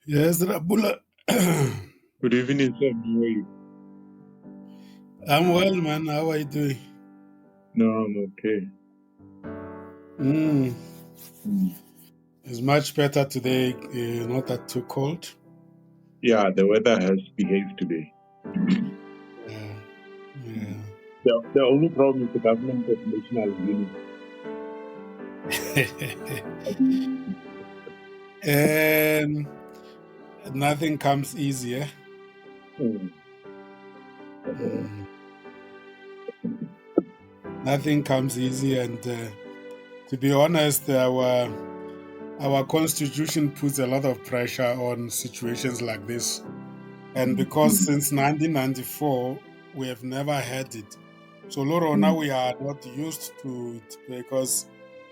Yes, Rabula. Good evening, sir. How are you? I'm well, man. How are you doing? No, I'm okay. Mm, Mm. it's much better today. Not that too cold. Yeah, the weather has behaved today. Yeah, yeah. The only problem is the government of national unity. And nothing comes easy. Eh? Mm. Mm, nothing comes easy, and to be honest, our constitution puts a lot of pressure on situations like this. And because Mm. since 1994 we have never had it, so Lorona, Mm. we are not used to it because,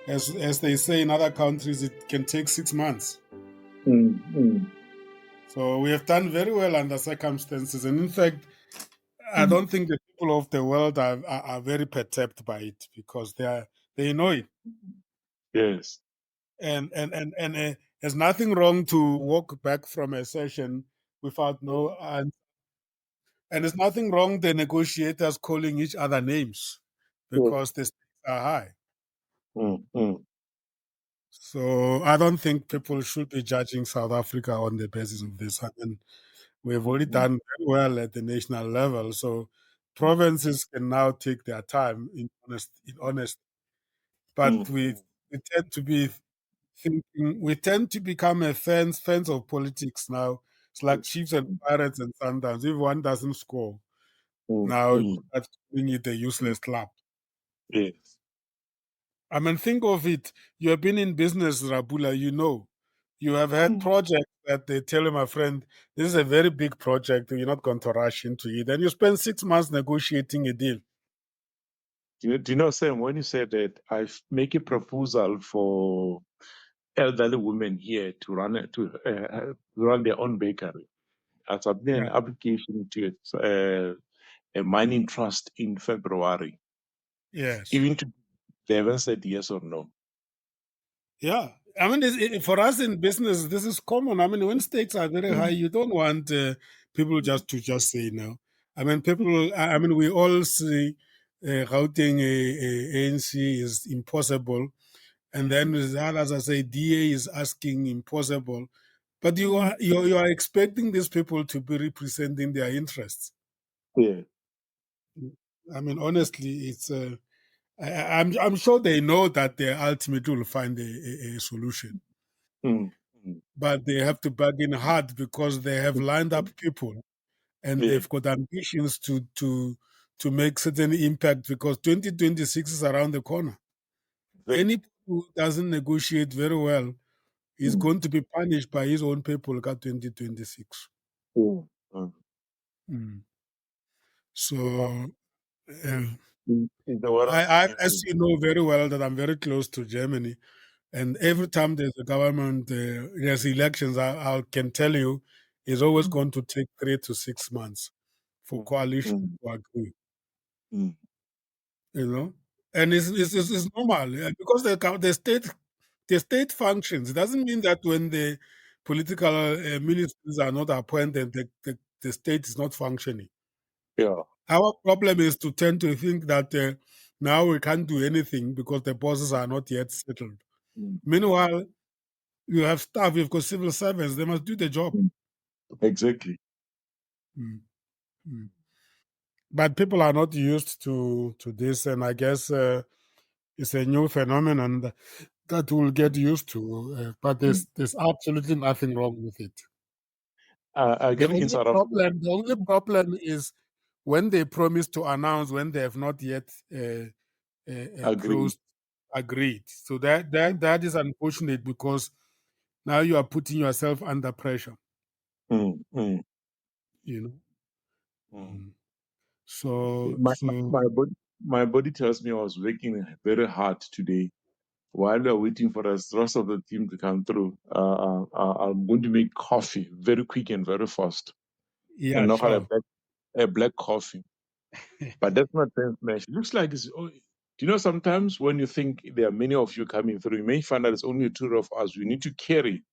as they say in other countries, it can take 6 months. Mm. Mm. So we have done very well under circumstances, and in fact, I Mm. don't think the people of the world are very perturbed by it because they know it, Yes. and there's nothing wrong to walk back from a session without no. And there's nothing wrong the negotiators calling each other names Yes. because the stakes are high. Mm. Mm. So I don't think people should be judging South Africa on the basis of this. I mean, we've already Mm. done very well at the national level. So provinces can now take their time in honest. But Mm. we tend to be thinking we tend to become a fans of politics now. It's like Chiefs and Pirates and Sundowns. If one doesn't score, Mm. now you Mm. start calling it a useless club. Yes. I mean, think of it. You have been in business, Rabula, you know. You have had Mm. projects that they tell you, my friend, this is a very big project. You're not going to rush into it. And you spend 6 months negotiating a deal. Do you know, Sam, when you said that make a proposal for elderly women here to run their own bakery. I submitted Yeah. an application to a mining trust in February. Yes. Even to, they haven't said yes or no. Yeah. I mean, for us in business, this is common. I mean, when stakes are very high, Mm. you don't want people just say no. I mean, people, I mean, we all see routing ANC is impossible. And then with that, as I say, DA is asking impossible. But you are expecting these people to be representing their interests. Yeah. I mean, honestly, it's I'm sure they know that they ultimately will find a solution, Mm. Mm. but they have to bargain hard because they have lined up people and Yeah. they've got ambitions to make certain impact because 2026 is around the corner. Exactly. Any who doesn't negotiate very well is Mm. going to be punished by his own people got 2026. Mm. Mm. Mm. Yeah. So, uh, Is the world as changing? you know very well, that I'm very close to Germany, and every time there's a government, there's elections, I can tell you, it's always Mm. going to take 3 to 6 months for Mm. coalition Mm. to agree. Mm. You know, and it's normal because the state functions. It doesn't mean that when the political ministers are not appointed, the state is not functioning. Yeah. Our problem is to tend to think that now we can't do anything because the bosses are not yet settled. Mm. Meanwhile, you have staff, you've got civil servants, they must do the job. Mm. Exactly. Mm, mm. But people are not used to this, and I guess it's a new phenomenon that we'll get used to. But Mm. there's absolutely nothing wrong with it. I The get in only South Africa. problem, the only problem is when they promise to announce when they have not yet Agree. closed, agreed. So that is unfortunate because now you are putting yourself under pressure. Mm. Mm. You know. Mm. Mm. So My, my so my body my body tells me I was working very hard today. While we are waiting for the rest of the team to come through, I'm going to make coffee very quick and very fast, and yeah, not sure. a black coffee. But that's not sense mesh. It looks like it's. Do you know sometimes when you think there are many of you coming through, you may find that it's only two of us. We need to carry.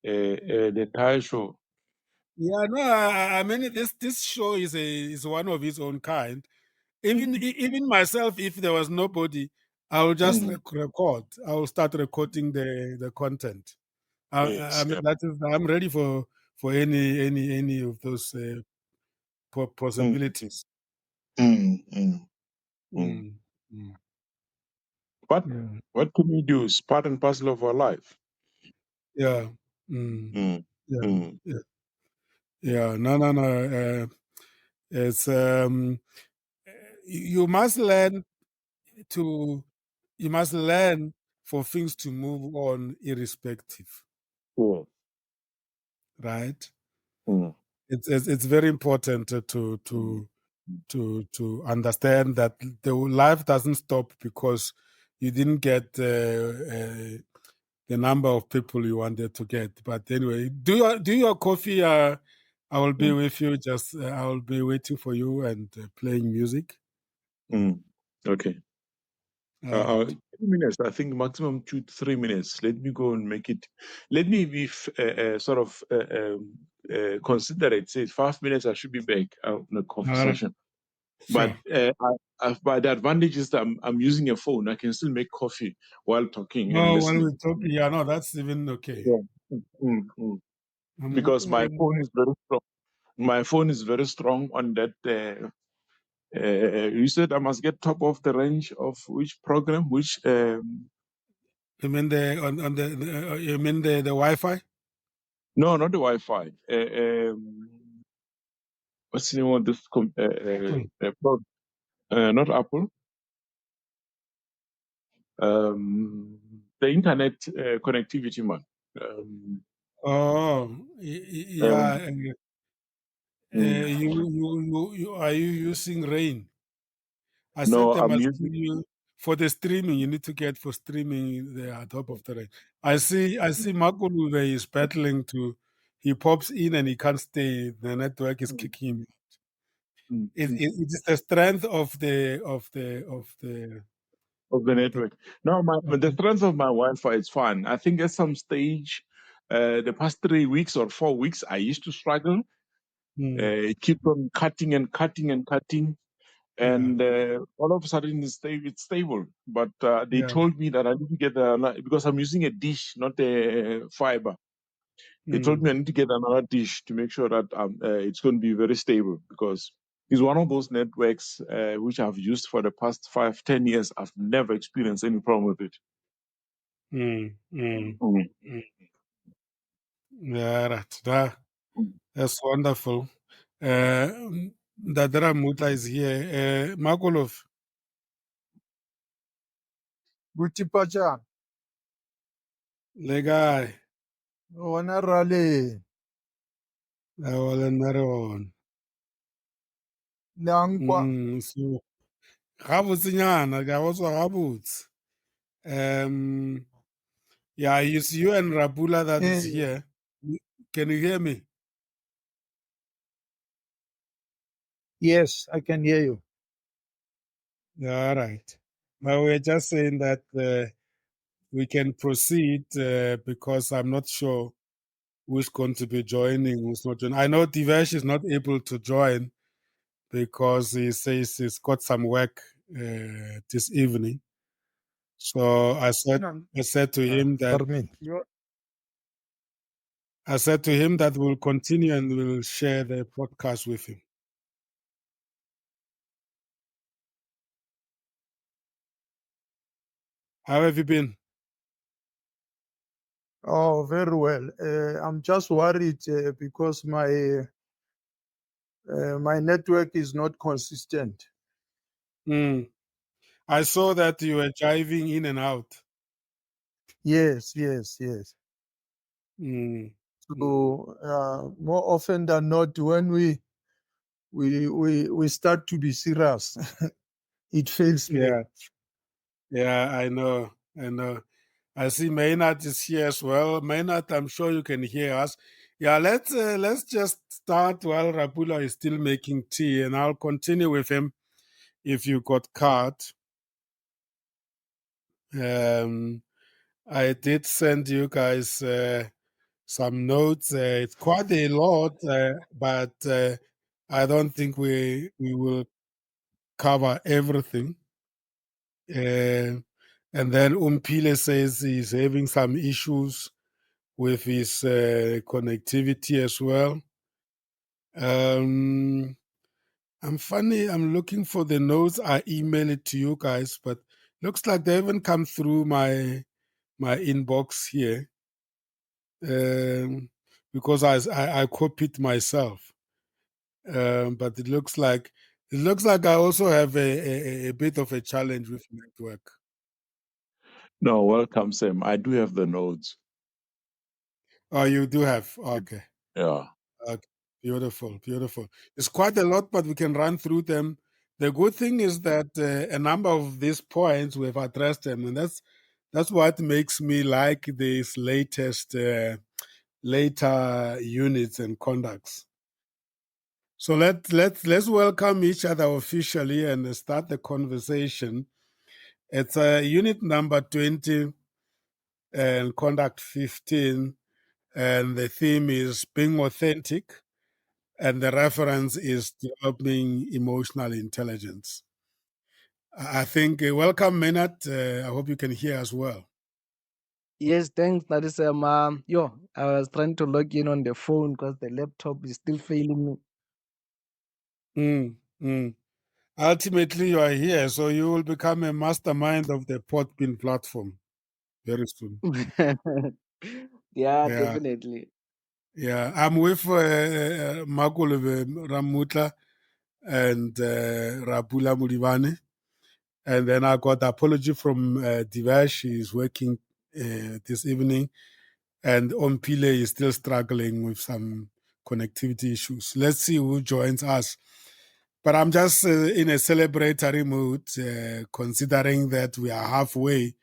the entire show. Yeah, no, I mean this show is one of its own kind. Even myself, if there was nobody, I will just record. I will start recording the content. I Yes. mean that is I'm ready for any of those Mm, possibilities. mm, mm, mm. Mm, mm, But yeah, what can we do? It's part and parcel of our life. yeah, mm, Mm, yeah, mm, yeah, yeah. No, no, no. It's you must learn to you must learn for things to move on irrespective, mm, right? mm, It's very important mm, to understand that the life doesn't stop because you didn't get the number of people you wanted to get. But anyway, do your coffee. I will be mm, with you. Just I will be waiting for you and playing music. mm. Okay. All right. 2 minutes. I think maximum 2 to 3 minutes. Let me go and make it. Let me be sort of considerate. Say 5 minutes. I should be back in a All right. conversation. But Sure. by the advantage is that I'm using a phone. I can still make coffee while talking and No, while listening. we're talking, yeah, no, that's even okay. Yeah. Mm. I'm, Because my phone is very strong. My phone is very strong on that. You said I must get top of the range of which program? Which you mean the on you mean the Wi-Fi? no, not the Wi-Fi. What's the name of this? Apple. Not Apple. The internet connectivity, man. Um, Oh, um, yeah. mm. Are you using Rain? I said No, they I'm must using. give you for the streaming. You need to get for streaming the top of the Rain. I see Makulu there is battling to. He pops in and he can't stay. The network is Mm, kicking him. mm, mm. It is the strength of Of the of the. network. No, Of the the strength of my Wi-Fi is fine. I think at some stage, the past 3 weeks or 4 weeks, I used to struggle. mm, It keeps on cutting and cutting and cutting, yeah, and all of a sudden it's stable. But they yeah. told me that I need to get because I'm using a dish, not a fiber. They told Mm, me I need to get another dish to make sure that it's going to be very stable because it's one of those networks which I've used for the past 5, 10 years. I've never experienced any problem with it. mm, mm, Mm. mm. Yeah, right. That's wonderful. Dadra Muta is here. Makulov, Gutipacha, Legai, ona rale, Awalenaron. nankwa, So, Habutsinyana, Gawaswa Habuts. Yeah, it's you and Rabula that is eh, here. Can you hear me? yes, I can hear you. Yeah, all right. But we're just saying that we can proceed because I'm not sure who's going to be joining, who's not joining. I know Divesh is not able to join because he says he's got some work this evening. So No, I said to him that Armin. You we'll continue and we'll share the podcast with him. How have you been? oh, very well. I'm just worried because my network is not consistent. Mm. I saw that you were driving in and out. Yes, yes, yes. Mm. Mm. So more often than not, when we start to be serious, it fails me. Yeah, yeah, I know. I know. I see Maynard is here as well. Maynard, I'm sure you can hear us. Yeah, let's just start while Rapula is still making tea, and I'll continue with him if you got caught. Um, I did send you guys some notes. It's quite a lot, but I don't think we will cover everything. And then Umpile says he's having some issues with his connectivity as well. I'm looking for the notes. I email it to you guys, but looks like they haven't come through my inbox here, because I copied myself. But it looks like I also have a bit of a challenge with network. No, welcome, Sam. I do have the notes. Oh, you do have. Okay. Yeah. Okay. Beautiful, beautiful. It's quite a lot, but we can run through them. The good thing is that a number of these points we've addressed them, and that's what makes me like these latest later units and conducts. So let's welcome each other officially and start the conversation. It's unit number 20 and conduct 15, and the theme is being authentic, and the reference is developing emotional intelligence. I think, welcome, Menat. I hope you can hear as well. Yes, thanks, Narisam. I was trying to log in on the phone because the laptop is still failing me. Mm, mm. Ultimately, you are here, so you will become a mastermind of the Podbean platform very soon. Yeah, Yeah, definitely. yeah. I'm with Makulove Ramutla and Rapula Mudivane. And then I got apology from Divash. She's working this evening. And Ompile is still struggling with some connectivity issues. Let's see who joins us. But I'm just in a celebratory mood, considering that we are halfway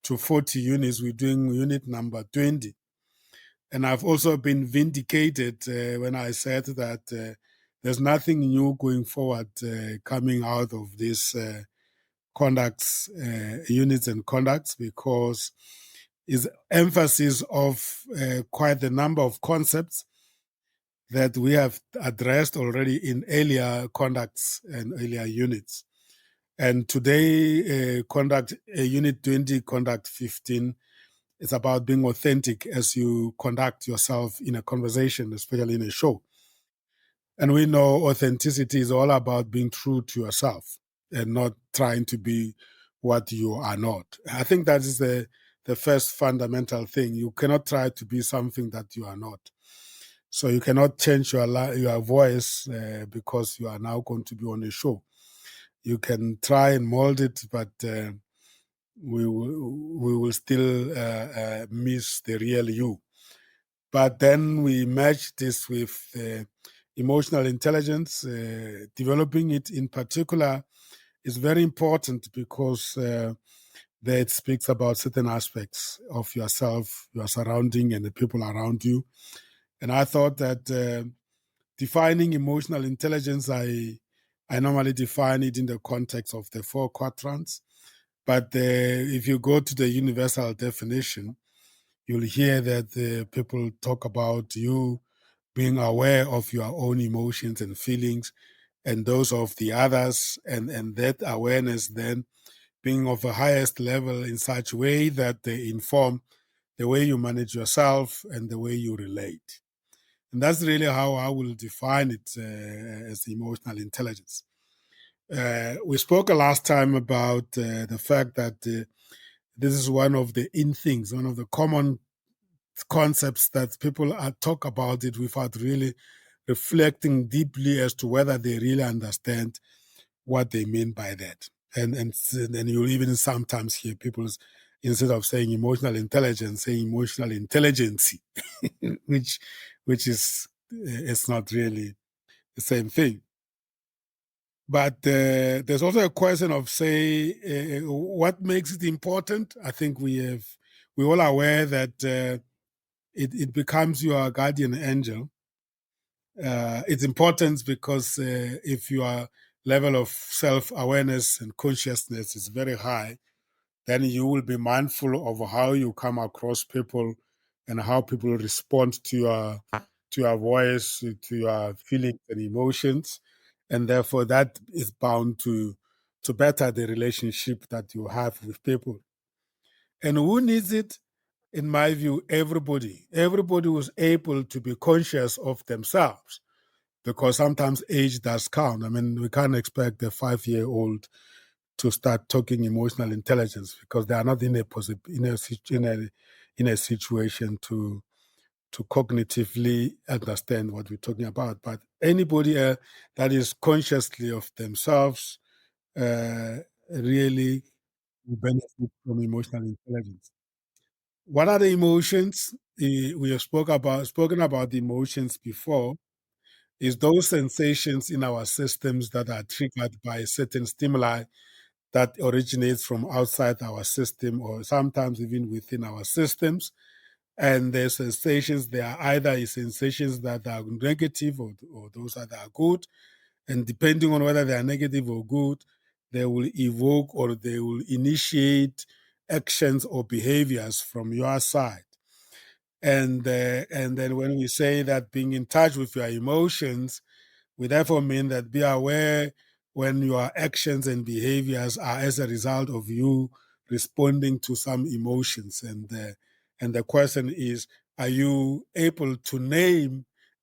to 40 units. We're doing unit number 20. And I've also been vindicated when I said that there's nothing new going forward coming out of this conducts, units and conducts, because is emphasis of quite a number of concepts that we have addressed already in earlier conducts and earlier units. And today, conduct unit 20, conduct 15, is about being authentic as you conduct yourself in a conversation, especially in a show. And we know authenticity is all about being true to yourself and not trying to be what you are not. I think that is the first fundamental thing. You cannot try to be something that you are not. So you cannot change your voice because you are now going to be on a show. You can try and mold it, but we will still miss the real you. But then we match this with emotional intelligence. Developing it in particular is very important because there it speaks about certain aspects of yourself, your surrounding, and the people around you. And I thought that defining emotional intelligence, I normally define it in the context of the 4 quadrants. But if you go to the universal definition, you'll hear that people talk about you being aware of your own emotions and feelings and those of the others, and that awareness then being of the highest level in such a way that they inform the way you manage yourself and the way you relate. And that's really how I will define it as emotional intelligence. We spoke last time about the fact that this is one of the in things, one of the common concepts that people talk about it without really reflecting deeply as to whether they really understand what they mean by that. And you'll even sometimes hear people, instead of saying emotional intelligence, say emotional intelligence, which is it's not really the same thing. But there's also a question of, say, what makes it important. I think we're all aware that it becomes your guardian angel. It's important because if your level of self-awareness and consciousness is very high, then you will be mindful of how you come across people and how people respond to your voice, to your feelings and emotions, and therefore that is bound to better the relationship that you have with people. And who needs it? In my view, everybody. Everybody who's able to be conscious of themselves, because sometimes age does count. I mean, we can't expect a 5-year-old to start talking emotional intelligence because they are not in a situation to cognitively understand what we're talking about. But anybody that is consciously of themselves uh, really benefit from emotional intelligence. What are the emotions? We have spoken about the emotions before. Is those sensations in our systems that are triggered by certain stimuli that originates from outside our system or sometimes even within our systems. And the sensations, they are either sensations that are negative or those that are good. And depending on whether they are negative or good, they will evoke or they will initiate actions or behaviors from your side. And then when we say that being in touch with your emotions, we therefore mean that be aware when your actions and behaviors are as a result of you responding to some emotions. And the question is, are you able to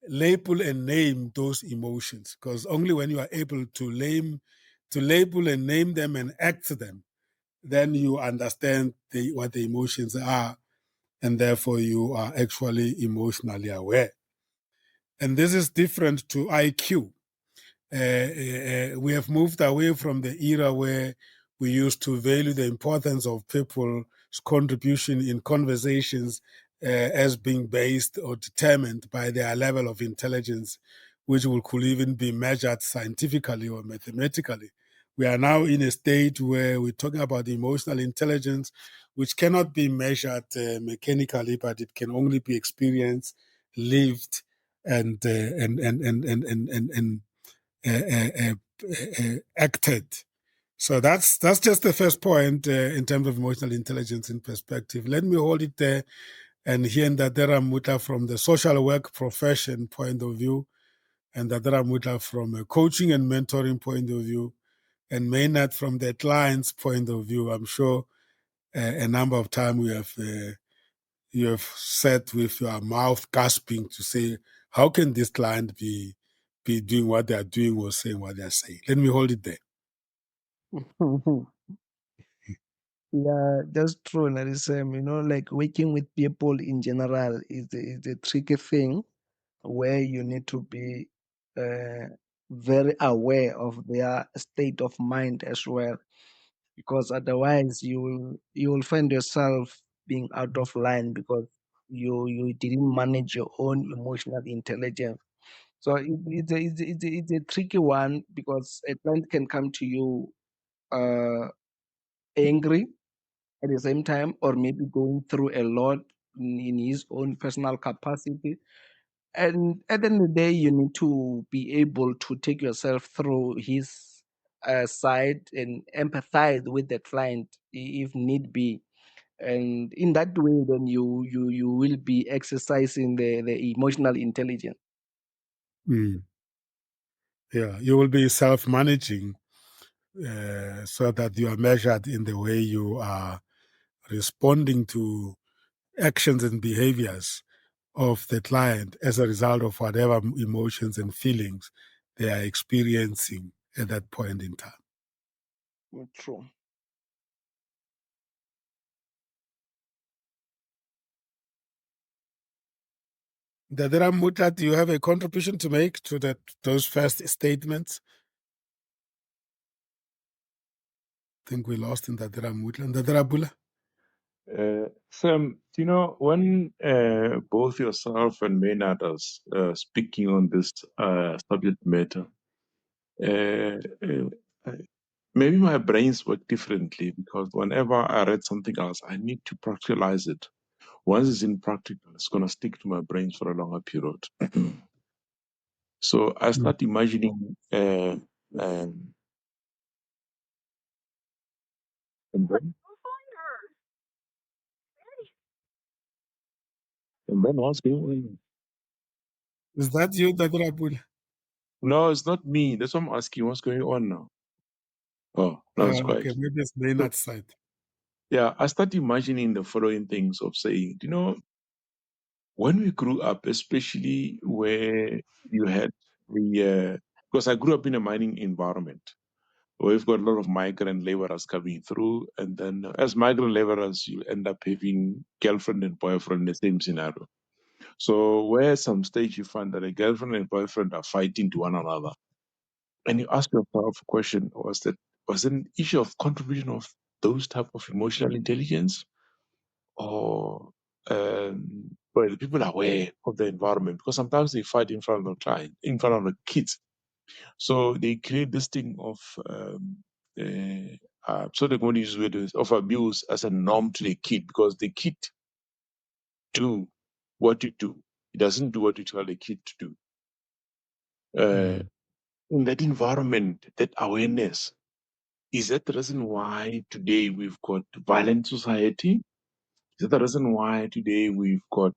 label and name those emotions? Because only when you are able to label and name them and act them, then you understand what the emotions are, and therefore you are actually emotionally aware. And this is different to IQ. We have moved away from the era where we used to value the importance of people's contribution in conversations as being based or determined by their level of intelligence, which could even be measured scientifically or mathematically. We are now in a state where we're talking about emotional intelligence, which cannot be measured mechanically, but it can only be experienced, lived, and acted. So that's just the first point in terms of emotional intelligence in perspective. Let me hold it there and hear Ndadera Muta from the social work profession point of view, and Ndadera Muta from a coaching and mentoring point of view, and Maynard from the client's point of view. I'm sure a number of times you have said with your mouth gasping to say, how can this client be doing what they are doing or saying what they are saying? Let me hold it there. Yeah, that's true, Narisem. Like working with people in general is a tricky thing where you need to be uh, very aware of their state of mind as well, because otherwise you will find yourself being out of line because you didn't manage your own emotional intelligence. So it's a tricky one because a client can come to you uh, angry at the same time, or maybe going through a lot in his own personal capacity. And at the end of the day, you need to be able to take yourself through his side and empathize with the client if need be. And in that way, then you will be exercising the emotional intelligence. Mm. Yeah, you will be self-managing so that you are measured in the way you are responding to actions and behaviors of the client as a result of whatever emotions and feelings they are experiencing at that point in time. True. Dadera Muta, do you have a contribution to make to those first statements? I think we lost in Dadera Muta. And Dadera Bula? Sam, when both yourself and Maynard are speaking on this subject matter, uh, maybe my brains work differently because whenever I read something else, I need to practicalize it. Once it's in practical, it's going to stick to my brains for a longer period. So I start imagining um, and then And then what's going on? Is that you, Dadrapul? No, it's not me. That's what I'm asking. What's going on now? Oh, no, it's Okay, quiet. maybe it's So, Maynard's side. yeah, I start imagining the following things of saying, when we grew up, especially where you had because I grew up in a mining environment. We've got a lot of migrant laborers coming through, and then as migrant laborers, you end up having girlfriend and boyfriend in the same scenario. So, where at some stage you find that a girlfriend and boyfriend are fighting to one another, and you ask yourself a question: was it an issue of contribution of those type of emotional intelligence, or were the people aware of the environment? Because sometimes they fight in front of the client, in front of the kids. So they create this thing of so they're going to use words of abuse as a norm to the kid because the kid do what you do. He doesn't do what you tell the kid to do. Mm. In that environment, that awareness, is that the reason why today we've got violent society? Is that the reason why today we've got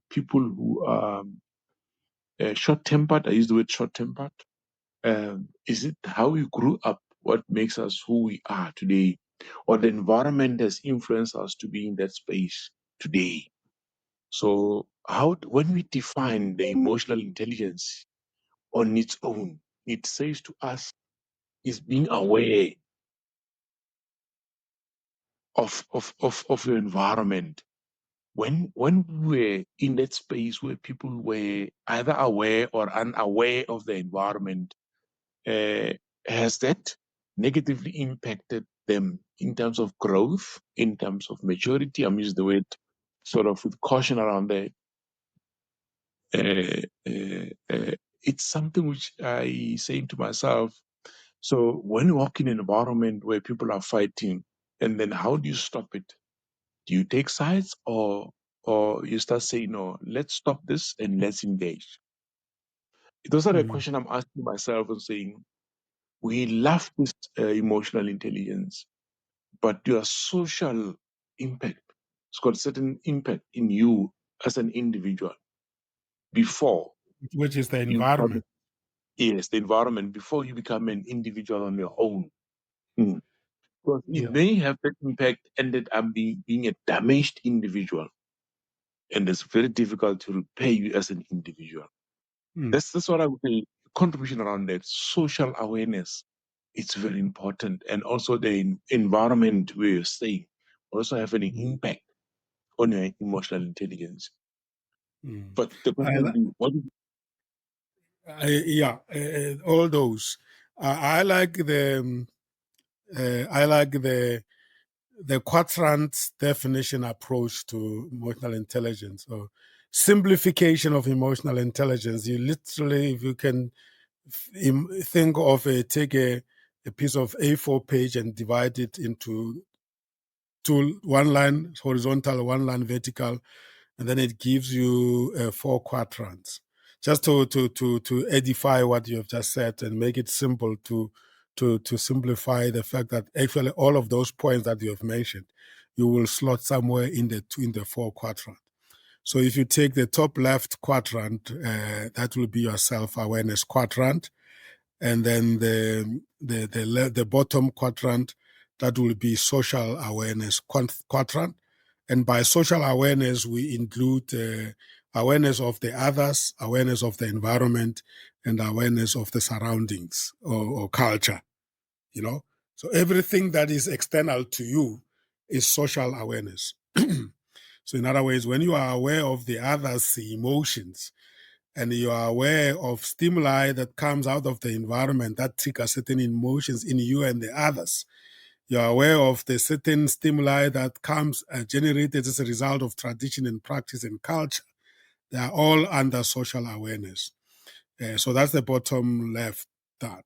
people who are short-tempered? I use the word short-tempered. Is it how we grew up what makes us who we are today, or the environment has influenced us to be in that space today? So, when we define the emotional intelligence on its own, it says to us is being aware of your environment. When we were in that space where people were either aware or unaware of the environment, uh, has that negatively impacted them in terms of growth, in terms of maturity? I'm using the word sort of with caution around there. It's something which I saying to myself. So when you walk in an environment where people are fighting, and then how do you stop it? Do you take sides, or you start saying, no, let's stop this and let's engage? Those are the Mm. questions I'm asking myself and saying, we love this emotional intelligence, but your social impact, it's got a certain impact in you as an individual before Which is the you come, environment. yes, the environment, before you become an individual on your own. Mm. Because it Yeah. may have that impact ended up being a damaged individual, and it's very difficult to repair you as an individual. Mm. That's what I would say. Contribution around that social awareness, it's very important, and also the environment where you're staying also have an impact on your emotional intelligence. Mm. But the I, question would be, what? yeah, all those. I like I like the quadrant definition approach to emotional intelligence, or simplification of emotional intelligence. You literally, if you can think of take a piece of A4 page and divide it into one line horizontal, one line vertical, and then it gives you 4 quadrants. Just to edify what you have just said and make it simple to simplify the fact that actually all of those points that you have mentioned, you will slot somewhere in the 4 quadrant. So if you take the top left quadrant, that will be your self-awareness quadrant, and then the bottom quadrant, that will be social awareness quadrant. And by social awareness, we include awareness of the others, awareness of the environment, and awareness of the surroundings, or culture. You know, so everything that is external to you is social awareness. So, in other words, when you are aware of the others' emotions, and you are aware of stimuli that comes out of the environment that trigger certain emotions in you and the others, you are aware of the certain stimuli that comes generated as a result of tradition and practice and culture. They are all under social awareness. So that's the bottom left. That,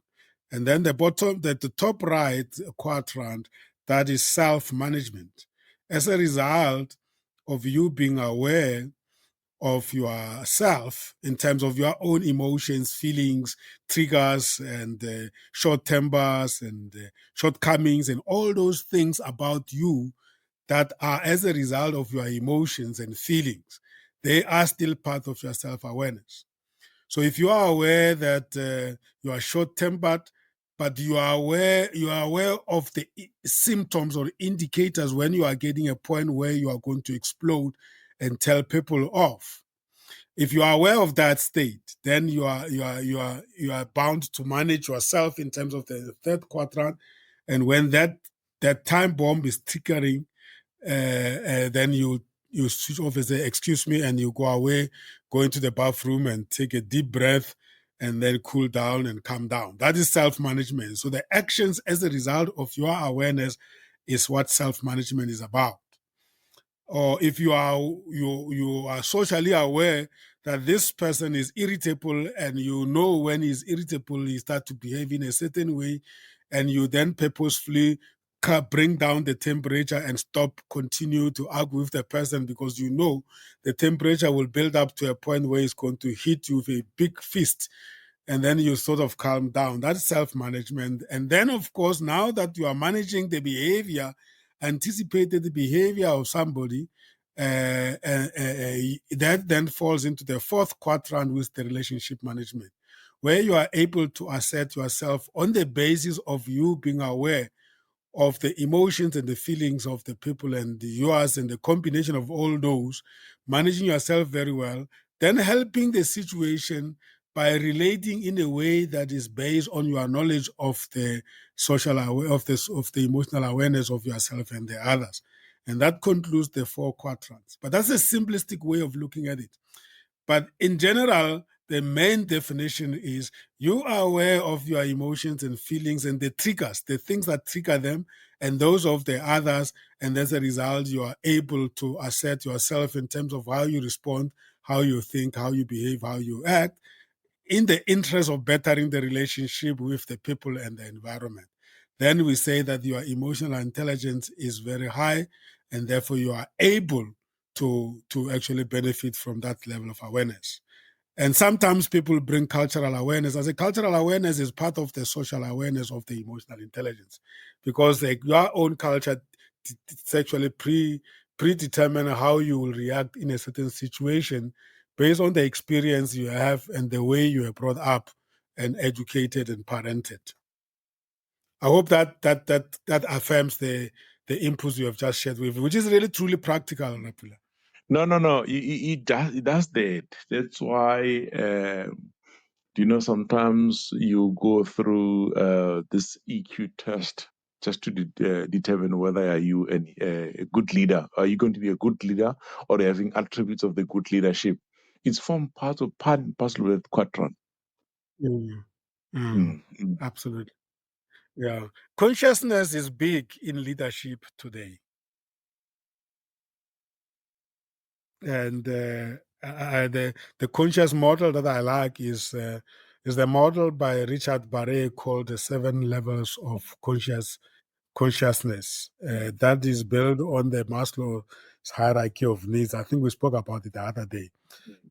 and then the top right quadrant, that is self-management. As a result of you being aware of yourself in terms of your own emotions, feelings, triggers, and short tempers and shortcomings, and all those things about you that are as a result of your emotions and feelings. They are still part of your self-awareness. So if you are aware that you are short-tempered, but you are aware of the symptoms or indicators when you are getting a point where you are going to explode and tell people off. If you are aware of that state, then you are bound to manage yourself in terms of the third quadrant. And when that time bomb is triggering, then you switch off and say, "Excuse me," and you go away, go into the bathroom and take a deep breath, and then cool down and calm down. That is self-management. So the actions as a result of your awareness is what self-management is about. Or if you are socially aware that this person is irritable, and you know when he's irritable, he start to behave in a certain way, and you then purposefully bring down the temperature and continue to argue with the person, because you know the temperature will build up to a point where it's going to hit you with a big fist, and then you sort of calm down. That's self-management. And then, of course, now that you are managing the behavior, anticipated the behavior of somebody, that then falls into the fourth quadrant with the relationship management, where you are able to assert yourself on the basis of you being aware of the emotions and the feelings of the people and yours, and the combination of all those, managing yourself very well, then helping the situation by relating in a way that is based on your knowledge of the of the emotional awareness of yourself and the others. And that concludes the four quadrants. But that's a simplistic way of looking at it. But in general, the main definition is you are aware of your emotions and feelings and the triggers, the things that trigger them, and those of the others. And as a result, you are able to assert yourself in terms of how you respond, how you think, how you behave, how you act, in the interest of bettering the relationship with the people and the environment. Then we say that your emotional intelligence is very high, and therefore you are able to actually benefit from that level of awareness. And sometimes people bring cultural awareness. As a cultural awareness is part of the social awareness of the emotional intelligence, because your own culture actually predetermine how you will react in a certain situation based on the experience you have and the way you are brought up and educated and parented. I hope that affirms the inputs you have just shared with, which is really truly practical, Rapula. No. It does that. That's why. Sometimes you go through this EQ test just to determine whether are you a good leader. Are you going to be a good leader, or having attributes of the good leadership? It's formed part and parcel of the quadrant. Mm. Mm, mm, Absolutely. Yeah. Consciousness is big in leadership today. And the conscious model that I like is the model by Richard Barre called the 7 levels of consciousness. That is built on the Maslow's hierarchy of needs. I think we spoke about it the other day.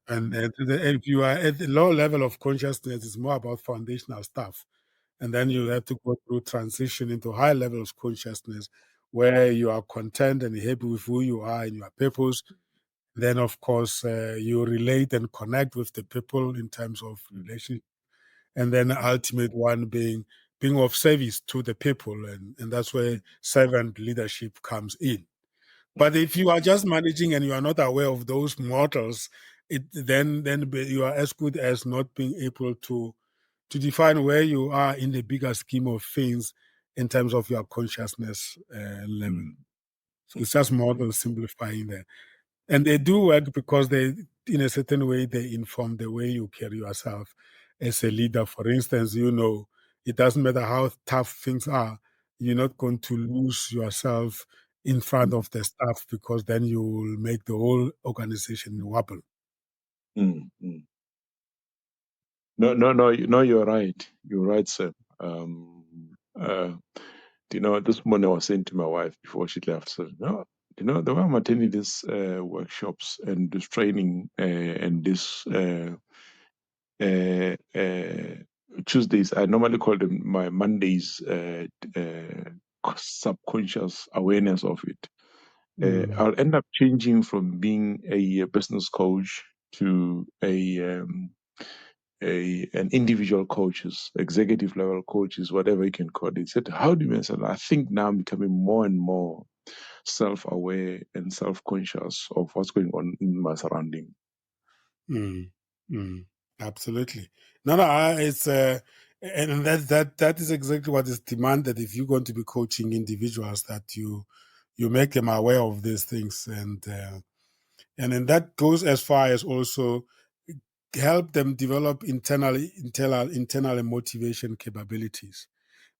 And if you are at the low level of consciousness, it's more about foundational stuff. And then you have to go through transition into high levels of consciousness, where you are content and happy with who you are and your purpose. Then, of course, you relate and connect with the people in terms of relation. And then the ultimate one being of service to the people. And that's where servant leadership comes in. But if you are just managing and you are not aware of those models, then you are as good as not being able to define where you are in the bigger scheme of things in terms of your consciousness level. mm. So it's just model simplifying there. And they do work because they, in a certain way, they inform the way you carry yourself as a leader. For instance, it doesn't matter how tough things are, you're not going to lose yourself in front of the staff, because then you will make the whole organization wobble. Mm, mm. No, you're right. You're right, sir. Uh, this morning I was saying to my wife before she left, so, the way I'm attending these workshops and this training and this Tuesdays, I normally call them my Mondays, subconscious awareness of it. I'll end up changing from being a business coach to an individual coaches, executive level coaches, whatever you can call it. He said, how do you mention? I think now I'm becoming more and more self-aware and self-conscious of what's going on in my surrounding. Absolutely. No, it's and that is exactly what is demanded if you're going to be coaching individuals, that you make them aware of these things, and then that goes as far as also help them develop internal motivation capabilities.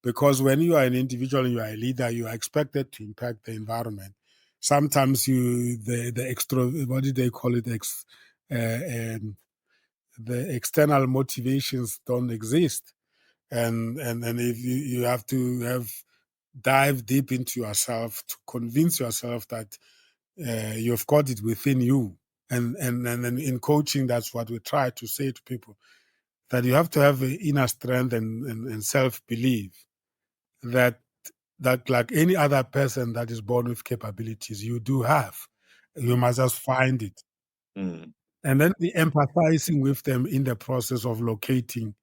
Because when you are an individual and you are a leader, you are expected to impact the environment. Sometimes the extra, what do they call it, the external motivations don't exist, and if you have to dive deep into yourself to convince yourself that you've got it within you. And in coaching, that's what we try to say to people, that you have to have inner strength and self-belief that like any other person that is born with capabilities, you do have. You must just find it. Mm. And then be empathizing with them in the process of locating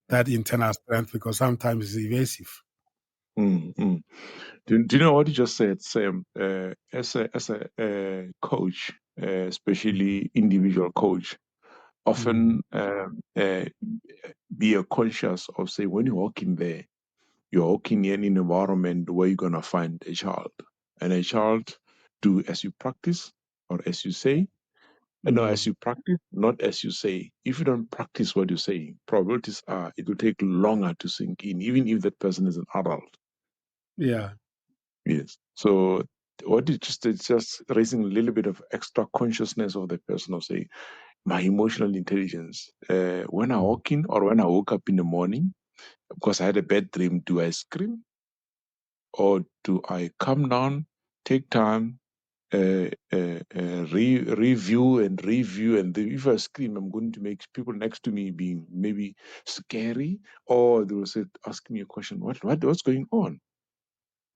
that internal strength, because sometimes it's evasive. Do you know what you just said, Sam? As a coach, especially individual coach, often be conscious of, say, when you walk in there, you're walking in an environment where you're gonna find a child, and a child do as you practice or as you say. No, as you practice, not as you say. If you don't practice what you say, probabilities are it will take longer to sink in, even if that person is an adult. Yeah. Yes. So what it's just raising a little bit of extra consciousness of the person, of say my emotional intelligence. When I walk in or when I woke up in the morning, because I had a bad dream, do I scream or do I calm down, take time, review and review, and if I scream, I'm going to make people next to me being maybe scary, or they will say, ask me a question, what's going on?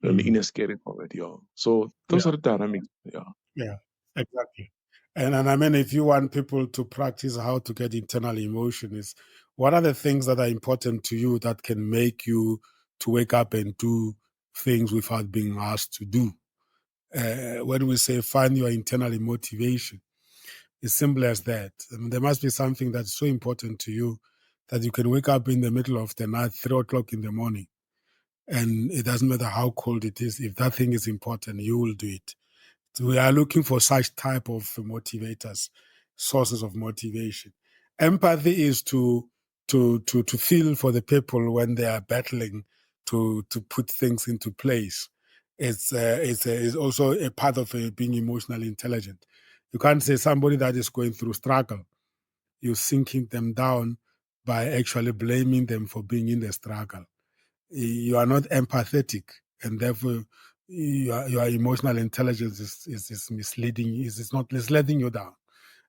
In a scary format, yeah. So those Yeah. are the dynamics, yeah. Yeah, exactly. And I mean, if you want people to practice how to get internal emotion, is what are the things that are important to you that can make you to wake up and do things without being asked to do? When we say find your internal motivation, it's simple as that. I mean, there must be something that's so important to you that you can wake up in the middle of the night, 3 o'clock in the morning, and it doesn't matter how cold it is. If that thing is important, you will do it. So we are looking for such type of motivators, sources of motivation. Empathy is to feel for the people when they are battling to put things into place. It's also a part of being emotionally intelligent. You can't say somebody that is going through struggle, you're sinking them down by actually blaming them for being in the struggle. You are not empathetic, and therefore your emotional intelligence is misleading. Is not letting you down.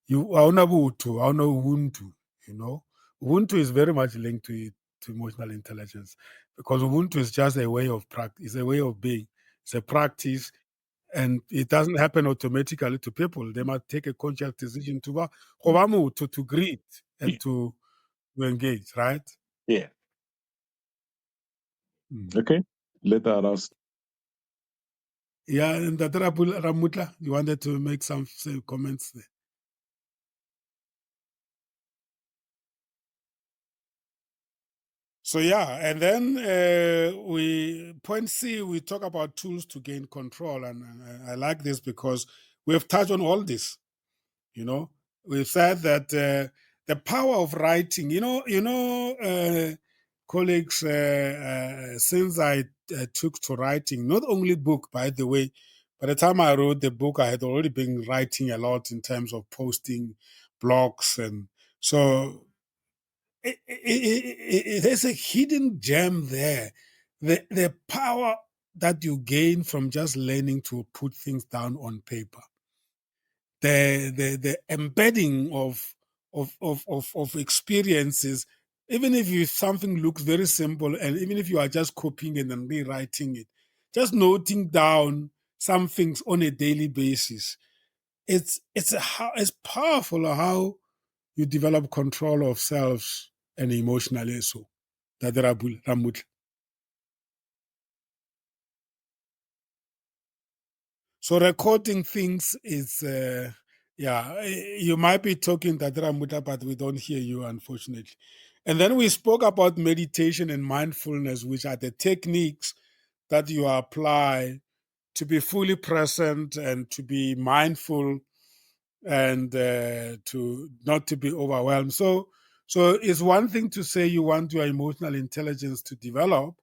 You are Ubuntu. You know, Ubuntu is very much linked to emotional intelligence, because Ubuntu is just a way of practice. It's a way of being. It's a practice, and it doesn't happen automatically to people. They must take a conscious decision to greet Yeah. and to engage. Right? Yeah. Mm. Okay. Let us. Yeah, and the Ramutla, you wanted to make some comments there. So yeah, and then we point C, we talk about tools to gain control, and I like this because we have touched on all this. You know, we've said that the power of writing. Colleagues, since I took to writing, not only book, by the way. By the time I wrote the book, I had already been writing a lot in terms of posting blogs, and so there's a hidden gem there. The power that you gain from just learning to put things down on paper, the embedding of experiences, even if something looks very simple, and even if you are just copying it and rewriting it, just noting down some things on a daily basis, it's powerful how you develop control of selves and emotionally so. So recording things is, you might be talking Dadra but we don't hear you, unfortunately. And then we spoke about meditation and mindfulness, which are the techniques that you apply to be fully present and to be mindful and to not to be overwhelmed. So it's one thing to say you want your emotional intelligence to develop.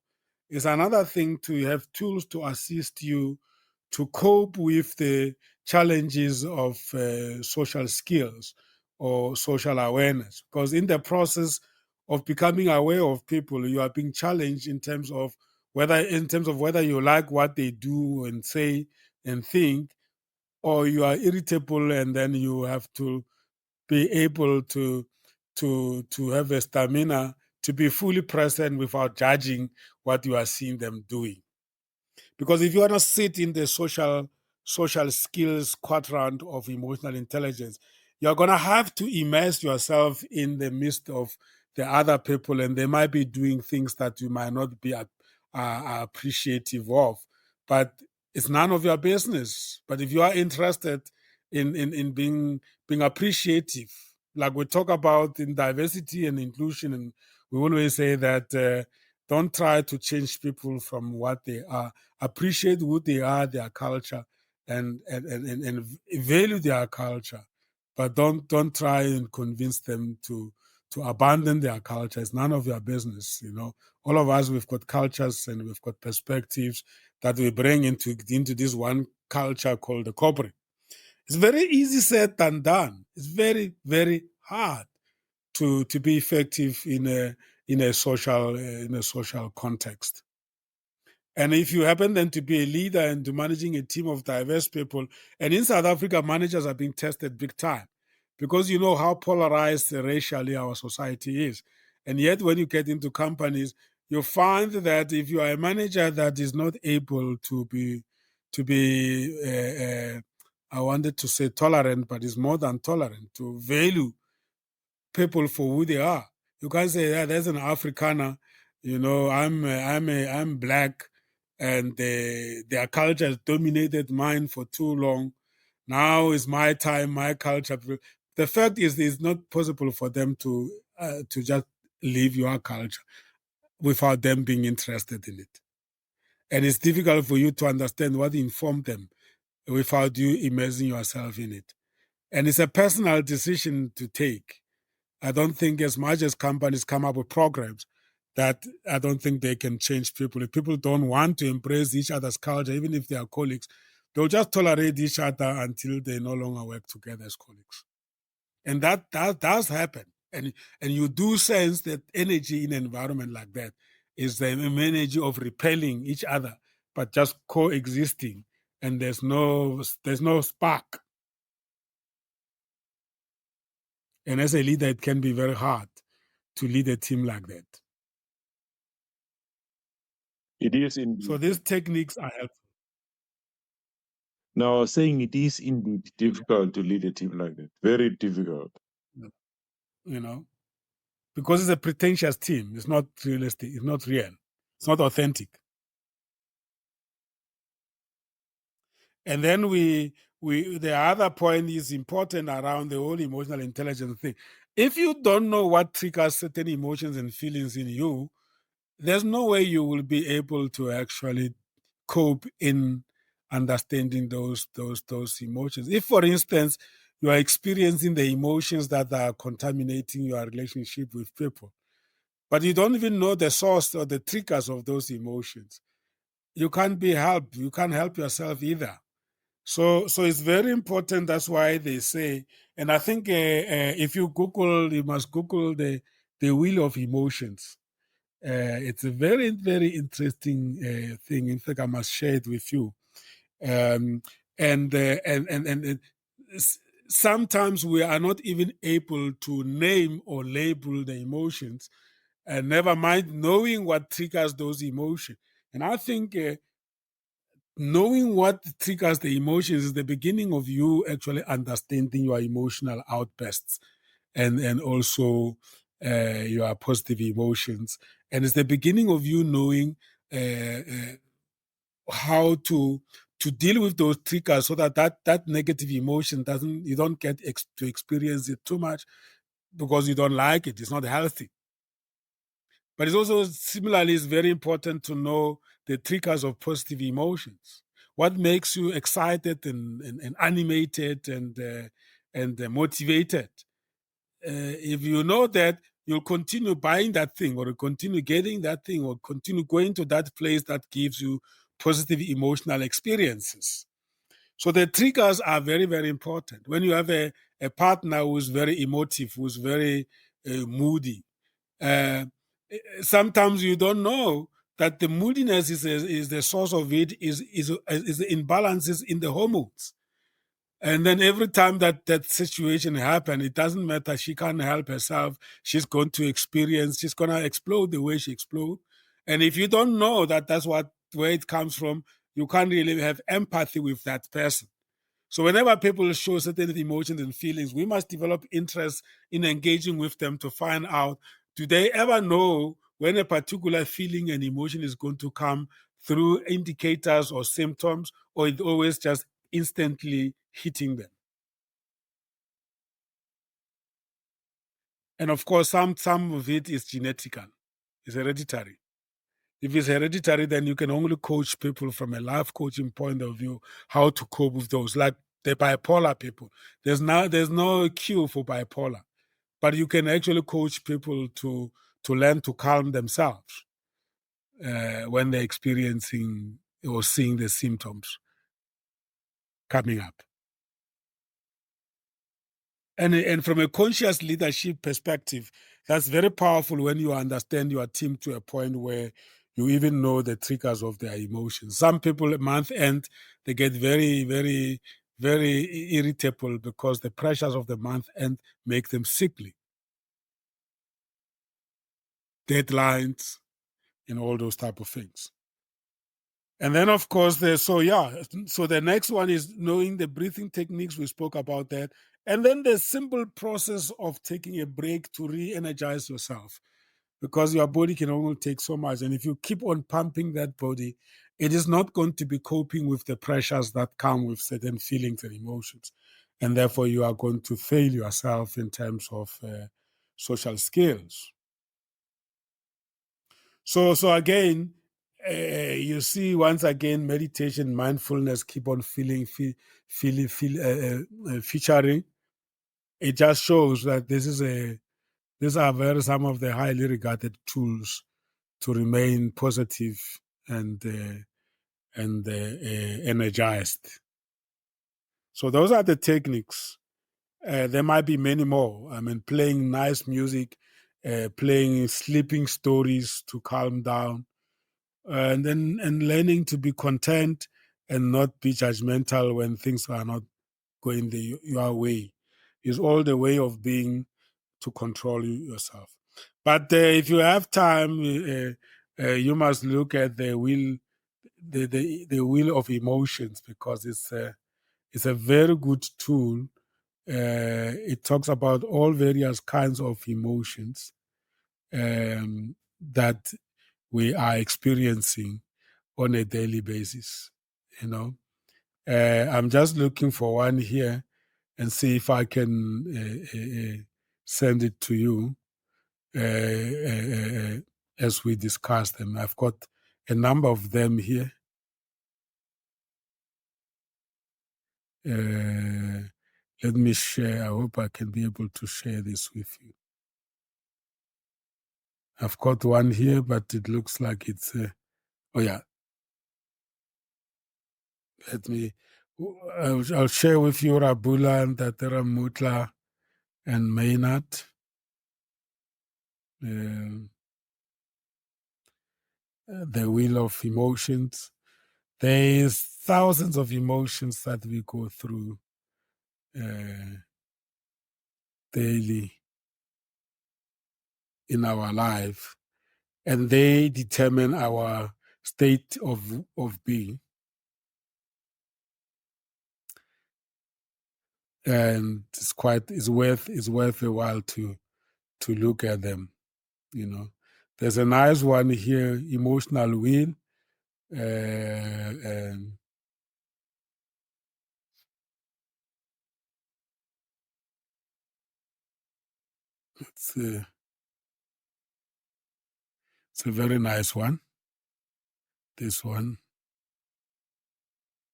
It's another thing to have tools to assist you to cope with the challenges of social skills or social awareness. Because in the process of becoming aware of people, you are being challenged in terms of whether you like what they do and say and think, or you are irritable, and then you have to be able to have a stamina to be fully present without judging what you are seeing them doing. Because if you want to sit in the social skills quadrant of emotional intelligence, you're going to have to immerse yourself in the midst of the other people, and they might be doing things that you might not be appreciative of, but it's none of your business. But if you are interested in being appreciative, like we talk about in diversity and inclusion, and we always say that don't try to change people from what they are. Appreciate who they are, their culture, and value their culture, but don't try and convince them to abandon their culture. It's none of your business. All of us, we've got cultures and we've got perspectives that we bring into this one culture called the corporate. It's very easy said than done. It's very, very hard to be effective in a social context. And if you happen then to be a leader and to managing a team of diverse people, and in South Africa, managers are being tested big time because you know how polarized racially our society is. And yet, when you get into companies, you find that if you are a manager that is not able to be, I wanted to say tolerant, but is more than tolerant, to value people for who they are. You can't say, yeah, there's an Afrikaner, I'm black, and their culture has dominated mine for too long. Now is my time, my culture. The fact is, it's not possible for them to just leave your culture without them being interested in it. And it's difficult for you to understand what informed them without you immersing yourself in it. And it's a personal decision to take. I don't think as much as companies come up with programs that I don't think they can change people. If people don't want to embrace each other's culture, even if they are colleagues, they'll just tolerate each other until they no longer work together as colleagues. And that does happen. And you do sense that energy in an environment like that is the energy of repelling each other, but just coexisting. And there's no spark. And as a leader, it can be very hard to lead a team like that. It is indeed. So these techniques are helpful. Now, I was saying it is indeed difficult to lead a team like that. Very difficult. Because it's a pretentious team. It's not realistic. It's not real. It's not authentic. And then the other point is important around the whole emotional intelligence thing. If you don't know what triggers certain emotions and feelings in you, there's no way you will be able to actually cope in understanding those emotions. If, for instance, you are experiencing the emotions that are contaminating your relationship with people, but you don't even know the source or the triggers of those emotions, you can't be helped. You can't help yourself either. So it's very important. That's why they say, and I think if you Google, you must Google the wheel of emotions. It's a very, very interesting thing. In fact, I must share it with you. And sometimes we are not even able to name or label the emotions, and never mind knowing what triggers those emotions. And I think knowing what triggers the emotions is the beginning of you actually understanding your emotional outbursts and also your positive emotions. And it's the beginning of you knowing how to deal with those triggers so that negative emotion doesn't, you don't get to experience it too much because you don't like it. It's not healthy. But it's also similarly, it's very important to know the triggers of positive emotions. What makes you excited and animated and motivated? If you know that, you'll continue buying that thing, or continue getting that thing, or continue going to that place that gives you positive emotional experiences. So the triggers are very, very important. When you have a partner who's very emotive, who's very moody, uh, sometimes you don't know that the moodiness is the source of it, is the imbalances in the hormones. And then every time that situation happens, it doesn't matter. She can't help herself. She's going to experience, she's going to explode the way she explodes. And if you don't know that that's where it comes from, you can't really have empathy with that person. So whenever people show certain emotions and feelings, we must develop interest in engaging with them to find out, do they ever know when a particular feeling and emotion is going to come through indicators or symptoms, or it always just instantly hitting them? And of course, some of it is genetical, it's hereditary. If it's hereditary, then you can only coach people from a life coaching point of view how to cope with those, like the bipolar people. There's no cure for bipolar, but you can actually coach people to learn to calm themselves when they're experiencing or seeing the symptoms coming up. And from a conscious leadership perspective, that's very powerful when you understand your team to a point where you even know the triggers of their emotions. Some people at month end, they get very, very, very irritable because the pressures of the month end make them sickly. Deadlines and all those type of things. And then, of course, so the next one is knowing the breathing techniques. We spoke about that. And then the simple process of taking a break to re-energize yourself, because your body can only take so much. And if you keep on pumping that body, it is not going to be coping with the pressures that come with certain feelings and emotions. And therefore, you are going to fail yourself in terms of social skills. So again, you see once again, meditation, mindfulness keep on featuring. It just shows that these are some of the highly regarded tools to remain positive and energized. So those are the techniques. There might be many more. I mean, playing nice music, playing sleeping stories to calm down, and learning to be content and not be judgmental when things are not going your way is all the way of being to control yourself. But if you have time, you must look at the wheel, the wheel of emotions, because it's a very good tool. It talks about all various kinds of emotions that we are experiencing on a daily basis. You know, I'm just looking for one here and see if I can send it to you as we discuss them. I've got a number of them here. Let me share. I hope I can be able to share this with you. I've got one here, but it looks like it's. Oh yeah. Let me. I'll share with you Rabula and Tatera Mutla and Maynard. The wheel of emotions. There's thousands of emotions that we go through daily in our life, and they determine our state of being. and it's worth a while to look at them. You know, there's a nice one here, emotional will, and it's a very nice one. This one,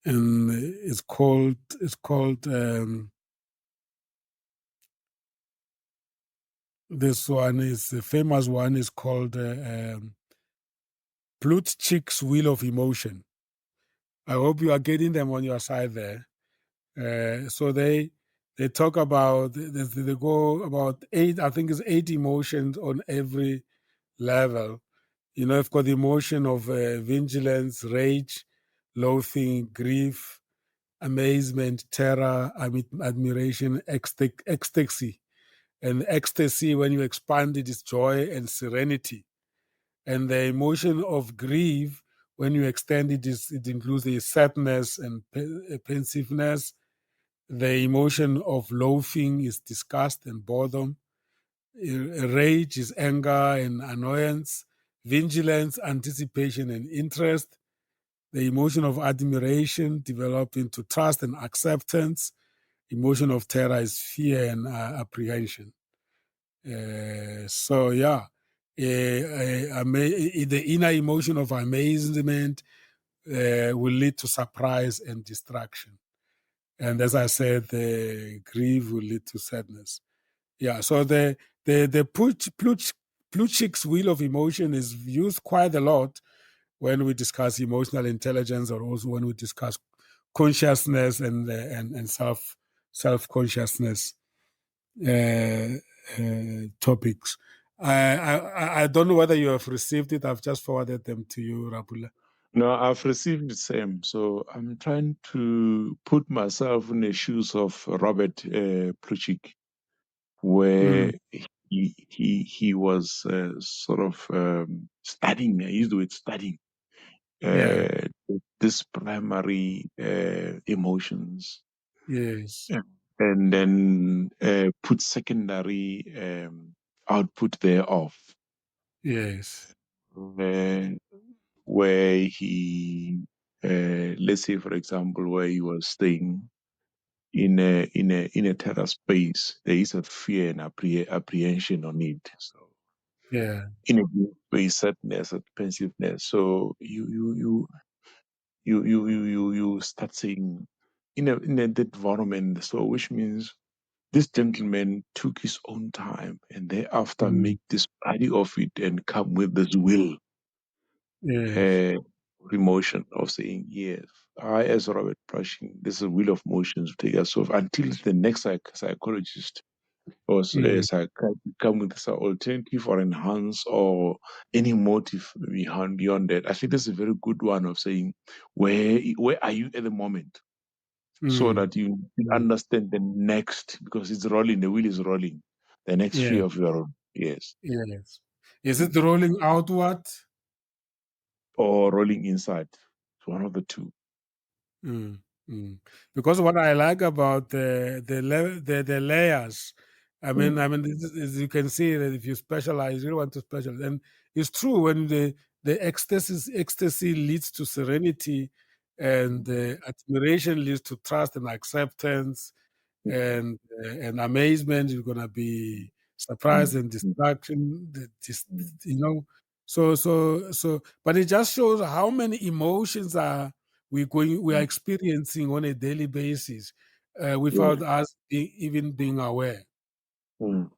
and it's called this one is the famous one is called Plutchik's Wheel of Emotion. I hope you are getting them on your side there. So they talk about they go about 8, I think it's 8 emotions on every level. You know, you've got the emotion of vigilance, rage, loathing, grief, amazement, terror, admiration, ecstasy. And ecstasy, when you expand it, is joy and serenity. And the emotion of grief, when you extend it, it includes the sadness and pensiveness. The emotion of loathing is disgust and boredom. Rage is anger and annoyance. Vigilance, anticipation, and interest. The emotion of admiration developed into trust and acceptance. Emotion of terror is fear and apprehension. So yeah, the inner emotion of amazement will lead to surprise and distraction. And as I said, the grief will lead to sadness. Yeah. So the Plutchik's wheel of emotion is used quite a lot when we discuss emotional intelligence, or also when we discuss consciousness and self consciousness topics. I don't know whether you have received it. I've just forwarded them to you, Rapula. No, I've received the same. So I'm trying to put myself in the shoes of Robert Plutchik, where he was sort of studying. I used the word studying Yeah. this primary emotions, Yes. and then put secondary output thereof. Yes. Uh, where he, let's say, for example, where he was staying in a terror space, there is a fear and apprehension on it. So Yeah. in a way, sadness and pensiveness. So you start saying in a that environment. So which means this gentleman took his own time and thereafter Mm. make this study of it and come with this will, Yes. uh, emotion of saying, yes, I as Robert Prushing, this is a wheel of motions to take us off until the next psychologist or Mm. psychiatrist come with some alternative or enhance or any motive beyond that. I think that's a very good one of saying, where are you at the moment? So Mm. that you Mm. understand the next, because it's rolling, the wheel is rolling, the next Yeah. sphere of your own. Yes. Yes. Is it rolling outward? Or rolling inside. It's one of the two. Mm, because what I like about the layers, this is, you can see that if you specialize, you want to specialize, and it's true when the ecstasy leads to serenity, and the admiration leads to trust and acceptance, and amazement. You're gonna be surprised and distraction. You know, but it just shows how many emotions we are experiencing on a daily basis Yeah. without us even being aware. Mm.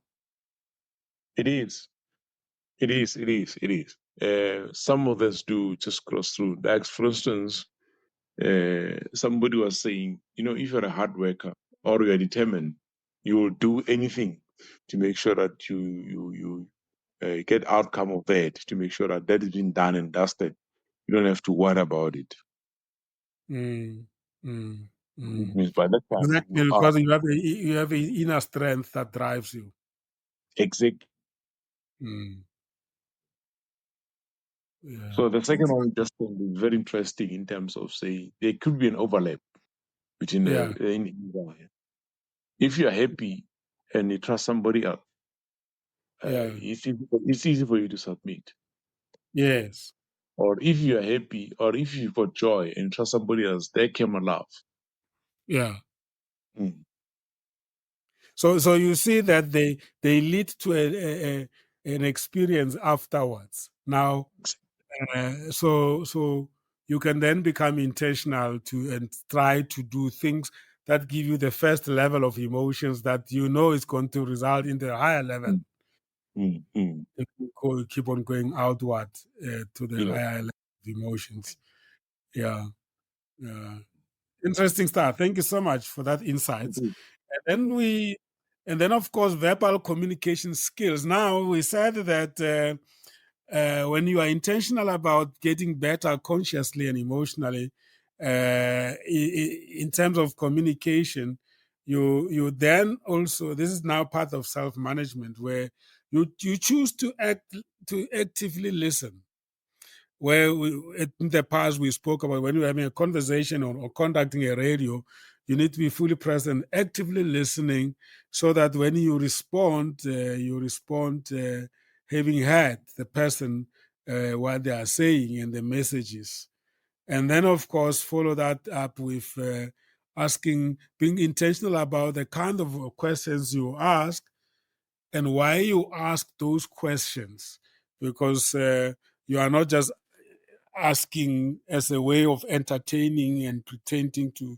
It is. It is. It is. It is. Some of us do just cross through. Like, for instance, somebody was saying, if you're a hard worker or you're determined, you will do anything to make sure that you get outcome of that, to make sure that that has been done and dusted. You don't have to worry about it. Mm, mm, It mm. means by that time Exactly, you are because you have an inner strength that drives you. exact. Mm, yeah, So the second one just is very interesting in terms of saying there could be an overlap between yeah, the in. If you're happy and you trust somebody else, Yeah. it's easy for you to submit. Yes. Or if you're happy, or if you've got joy and trust somebody else, there came a love. Yeah. Mm. So you see that they lead to an experience afterwards. Now, so you can then become intentional to and try to do things that give you the first level of emotions that you know is going to result in the higher level. Mm. Mm. Mm. If you keep on going outward to the Yeah. higher level of emotions. Yeah. Yeah. Interesting stuff. Thank you so much for that insights. Mhm. And then of course verbal communication skills. Now we said that when you are intentional about getting better consciously and emotionally, in terms of communication, you then also, this is now part of self management where you choose to actively listen, where in the past we spoke about when you're having a conversation or conducting a radio, you need to be fully present, actively listening, so that when you respond having heard the person what they are saying and the messages. And then, of course, follow that up with being intentional about the kind of questions you ask and why you ask those questions, because you are not just asking as a way of entertaining and pretending to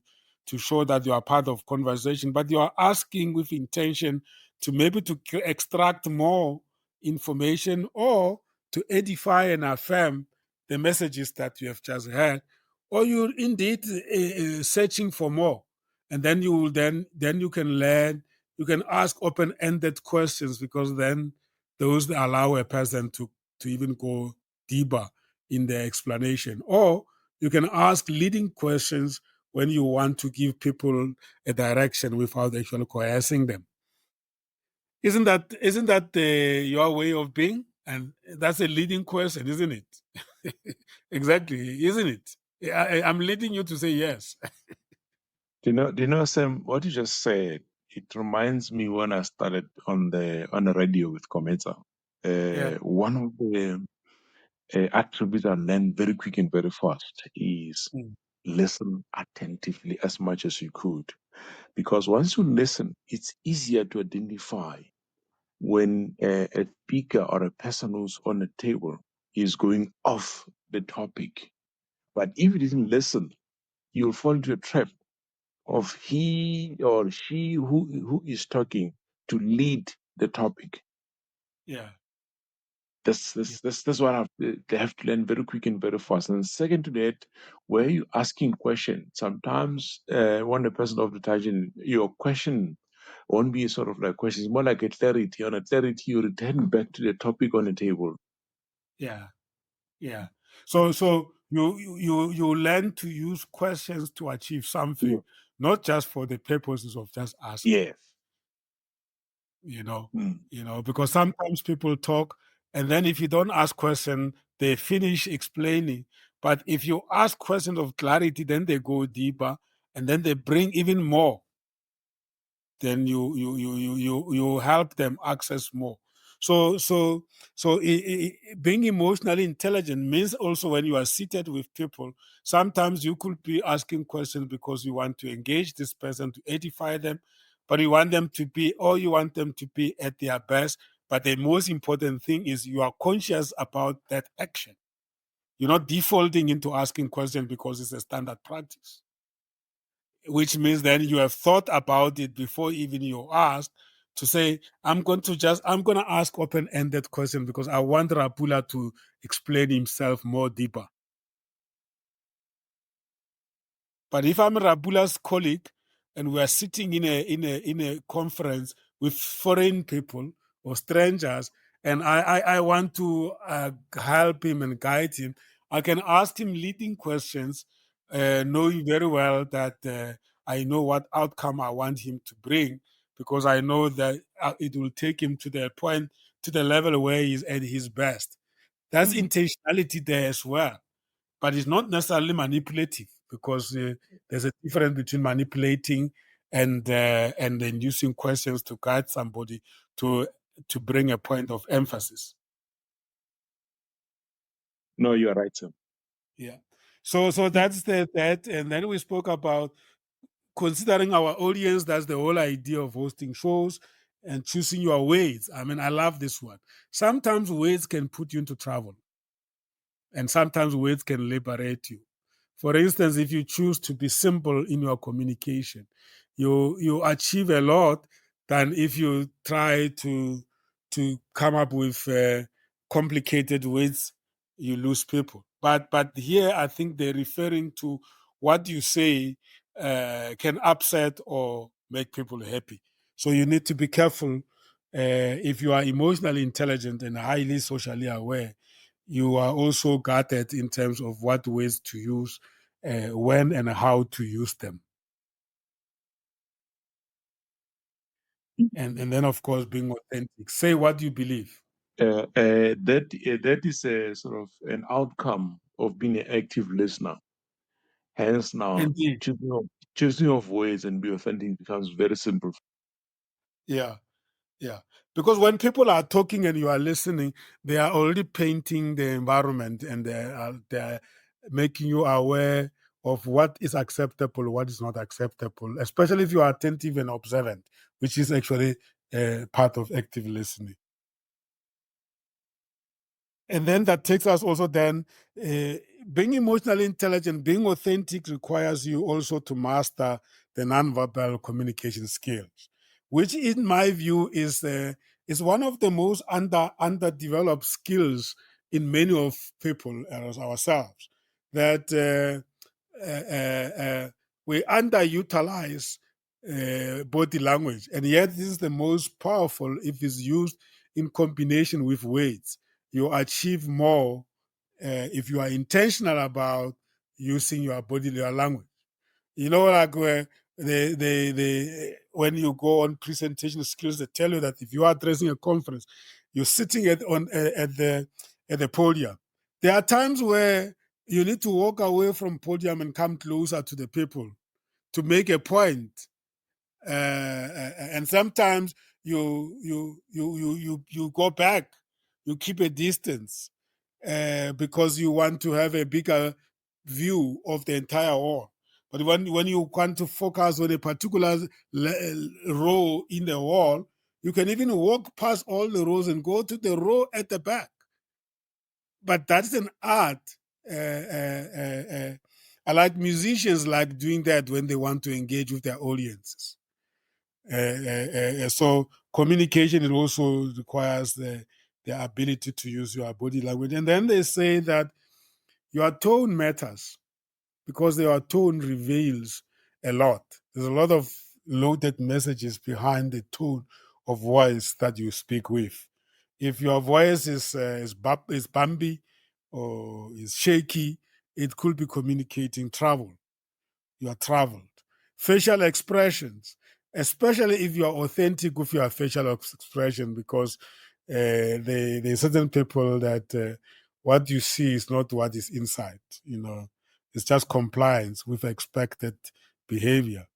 show that you are part of conversation, but you are asking with intention to maybe to extract more information or to edify and affirm the messages that you have just heard, or you're indeed searching for more, and then you will then you can learn, you can ask open-ended questions, because then those allow a person to even go deeper in the explanation. Or you can ask leading questions when you want to give people a direction without actually coercing them. Isn't that your way of being? And that's a leading question, isn't it? Exactly, isn't it? I'm leading you to say yes. Sam, what you just said, it reminds me when I started on the radio with Cometa. Yeah. One of the attributes I learned very quick and very fast is Mm. listen attentively as much as you could. Because once you listen, it's easier to identify when a speaker or a person who's on the table is going off the topic. But if you didn't listen, you'll fall into a trap of he or she who is talking to lead the topic. Yeah. Yeah. That's what they have to learn very quick and very fast. And second to that, where you asking question, sometimes when the person of the tangent, your question won't be sort of like question. It's more like a clarity. On a clarity, you return back to the topic on the table. Yeah. Yeah. So you learn to use questions to achieve Yeah. something, not just for the purposes of just asking. Yes. you know Mm. because sometimes people talk, and then if you don't ask question, they finish explaining. But if you ask questions of clarity, then they go deeper, and then they bring even more. Then you help them access more. So being emotionally intelligent means also when you are seated with people, sometimes you could be asking questions because you want to engage this person, to edify them, but you want them to be, or you want them to be at their best. But the most important thing is you are conscious about that action. You're not defaulting into asking questions because it's a standard practice, which means then you have thought about it before even you ask, to say, I'm going to ask open-ended question because I want Rapula to explain himself more deeper. But if I'm Rapula's colleague and we are sitting in a conference with foreign people or strangers, and I want to help him and guide him, I can ask him leading questions, knowing very well that I know what outcome I want him to bring, because I know that it will take him to the point, to the level where he's at his best. That's Mm. intentionality there as well, but it's not necessarily manipulative, because there's a difference between manipulating and then using questions to guide somebody to bring a point of emphasis. No, you are right, sir. Yeah. So that's that. And then we spoke about considering our audience. That's the whole idea of hosting shows and choosing your words. I mean, I love this one. Sometimes words can put you into trouble, and sometimes words can liberate you. For instance, if you choose to be simple in your communication, you achieve a lot than if you try to come up with complicated words. You lose people. But here, I think they're referring to what you say can upset or make people happy. So you need to be careful. If you are emotionally intelligent and highly socially aware, you are also guarded in terms of what ways to use, when and how to use them. And then, of course, being authentic. Say what you believe. That is a sort of an outcome of being an active listener. Hence, now Indeed. choosing of words and be authentic becomes very simple. Yeah. Yeah. Because when people are talking and you are listening, they are already painting the environment, and they're making you aware of what is acceptable, what is not acceptable, especially if you are attentive and observant, which is actually part of active listening. And then that takes us also then, being emotionally intelligent, being authentic requires you also to master the nonverbal communication skills, which in my view is one of the most underdeveloped skills in many of people as ourselves, that we underutilize body language, and yet this is the most powerful if it's used in combination with words. You achieve more if you are intentional about using your your language. You know, like where when you go on presentation skills, they tell you that if you are addressing a conference, you're sitting at the podium. There are times where you need to walk away from podium and come closer to the people to make a point. And sometimes you go back, you keep a distance because you want to have a bigger view of the entire hall. But when you want to focus on a particular row in the wall, you can even walk past all the rows and go to the row at the back. But that's an art. I like musicians like doing that when they want to engage with their audiences. So communication, it also requires the ability to use your body language. And then they say that your tone matters because your tone reveals a lot. There's a lot of loaded messages behind the tone of voice that you speak with. If your voice is bumpy or is shaky, it could be communicating trouble. You are traveled. Facial expressions, especially if you are authentic with your facial expression, because there are certain people that what you see is not what is inside. You know, it's just compliance with expected behavior.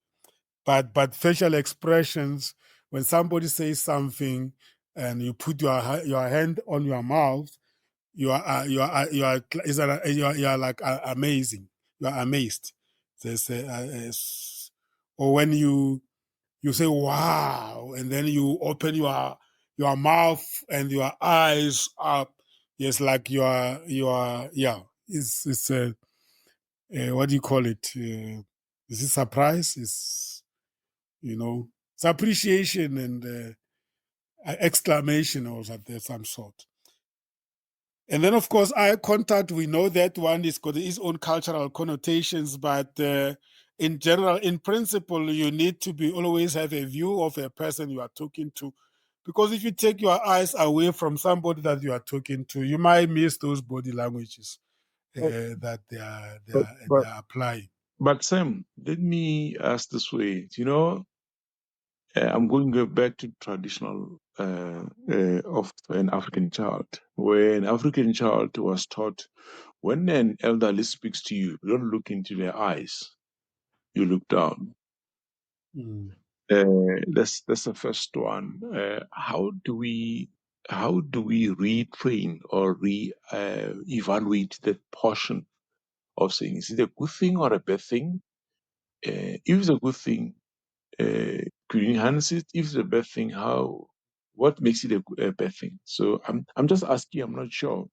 But facial expressions, when somebody says something and you put your hand on your mouth, you are like amazing. You are amazed. There's or when you say wow, and then you open your mouth and your eyes up. Yes, like you are yeah. It's what do you call it? Is it surprise? It's it's appreciation and exclamation or some sort. And then, of course, eye contact, we know that one is got its own cultural connotations, but in general, in principle, you need to be always have a view of a person you are talking to. Because if you take your eyes away from somebody that you are talking to, you might miss those body languages Oh, that they are but applying. but Sam, let me ask this way. I'm going to go back to traditional of an African child, where an African child was taught when an elderly speaks to you, you don't look into their eyes, you look down. Mm. That's the first one. How do we retrain or evaluate that portion of saying, is it a good thing or a bad thing? If it's a good thing, could you enhance it? If it's a bad thing, what makes it a bad thing? So I'm just asking. I'm not sure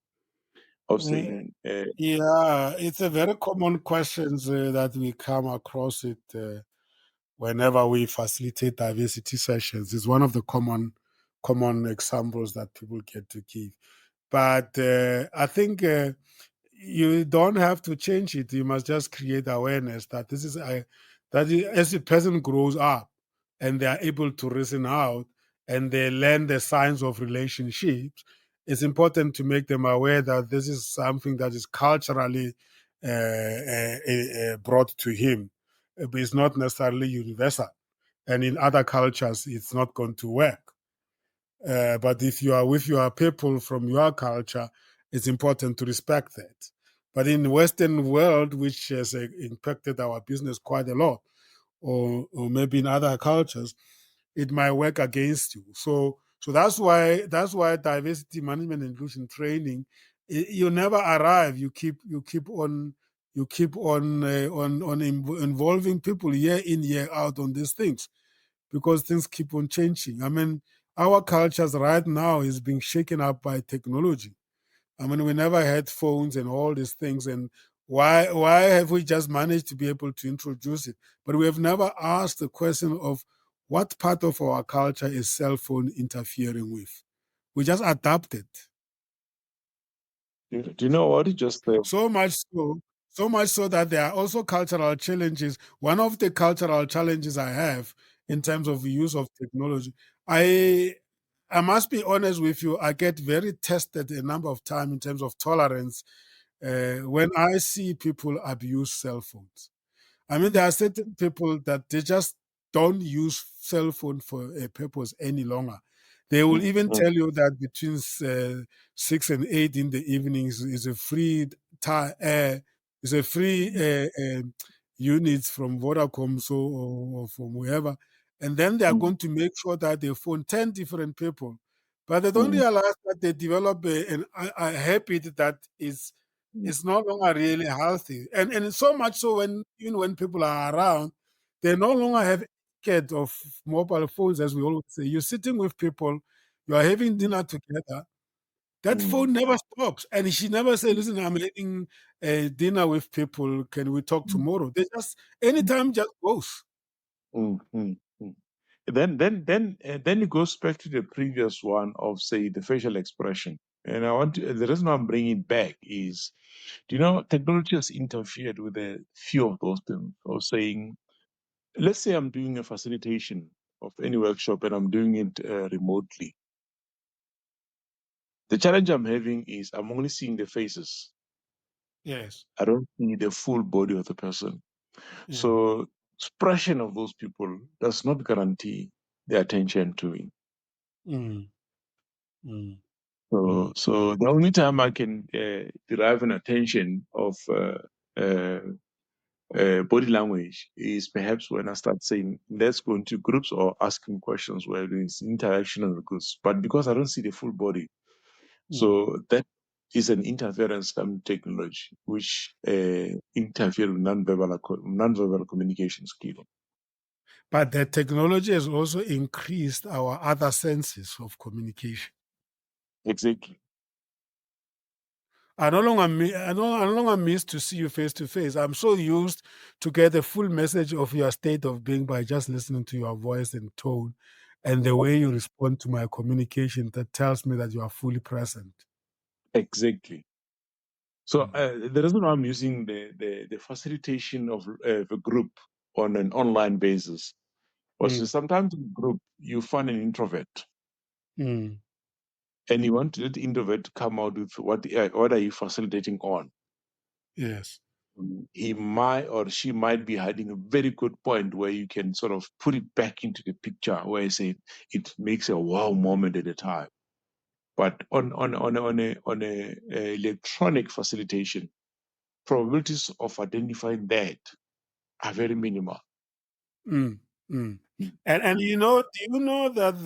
of Uh, saying. yeah, it's a very common question that we come across it whenever we facilitate diversity sessions. It's one of the common examples that people get to give. But I think you don't have to change it. You must just create awareness that this is as a person grows up and they are able to reason out and they learn the science of relationships. It's important to make them aware that this is something that is culturally brought to him, but it's not necessarily universal. And in other cultures, it's not going to work. But if you are with your people from your culture, it's important to respect that. But in the Western world, which has impacted our business quite a lot, or maybe in other cultures, it might work against you. So that's why diversity management and inclusion training, you never arrive. You keep on involving people year in year out on these things because things keep on changing. I mean, our cultures right now is being shaken up by technology. I mean, we never had phones and all these things. And why have we just managed to be able to introduce it? But we have never asked the question of what part of our culture is cell phone interfering with. We just adapted. Do you know what you just said? So much so that there are also cultural challenges. One of the cultural challenges I have in terms of the use of technology, I I must be honest with you, I get very tested a number of times in terms of tolerance when I see people abuse cell phones. I mean, there are certain people that they just don't use cell phone for a purpose any longer. They will Mm, even mm, tell you that between 6 and 8 in the evenings is a free is a free unit from Vodacom or from whoever, and then they are mm, going to make sure that they phone 10 different people, but they don't mm, realize that they develop a habit that is mm, it's no longer really healthy. And so much so when even when people are around, they no longer have etiquette of mobile phones, as we always say. You're sitting with people, you are having dinner together. That mm, phone never stops. And she never say, listen, I'm having a dinner with people. Can we talk tomorrow? They just anytime just goes. mm, mm, mm. Then it goes back to the previous one of, say, the facial expression. And the reason I'm bringing it back is, technology has interfered with a few of those things. Of saying, let's say I'm doing a facilitation of any workshop and I'm doing it remotely. The challenge I'm having is I'm only seeing the faces. Yes. I don't see the full body of the person. Mm, So expression of those people does not guarantee the attention to me. mm, mm, So the only time I can derive an attention of uh, body language is perhaps when I start saying, let's go into groups or asking questions where there is interaction in the groups. But because I don't see the full body, mm. so that is an interference from technology, which interfere with non-verbal communication skill. But the technology has also increased our other senses of communication. Exactly. I no longer miss to see you face to face. I'm so used to get the full message of your state of being by just listening to your voice and tone and the way you respond to my communication that tells me that you are fully present. Exactly. So Mm. the reason why I'm using the facilitation of the group on an online basis was that Mm. sometimes in the group you find an introvert Mm. and you want that introvert to come out with what are you facilitating on. Yes. He might or she might be hiding a very good point where you can sort of put it back into the picture where you say it makes a wow moment at a time. But on a electronic facilitation, probabilities of identifying that are very minimal. Mm. Mm. And do you know that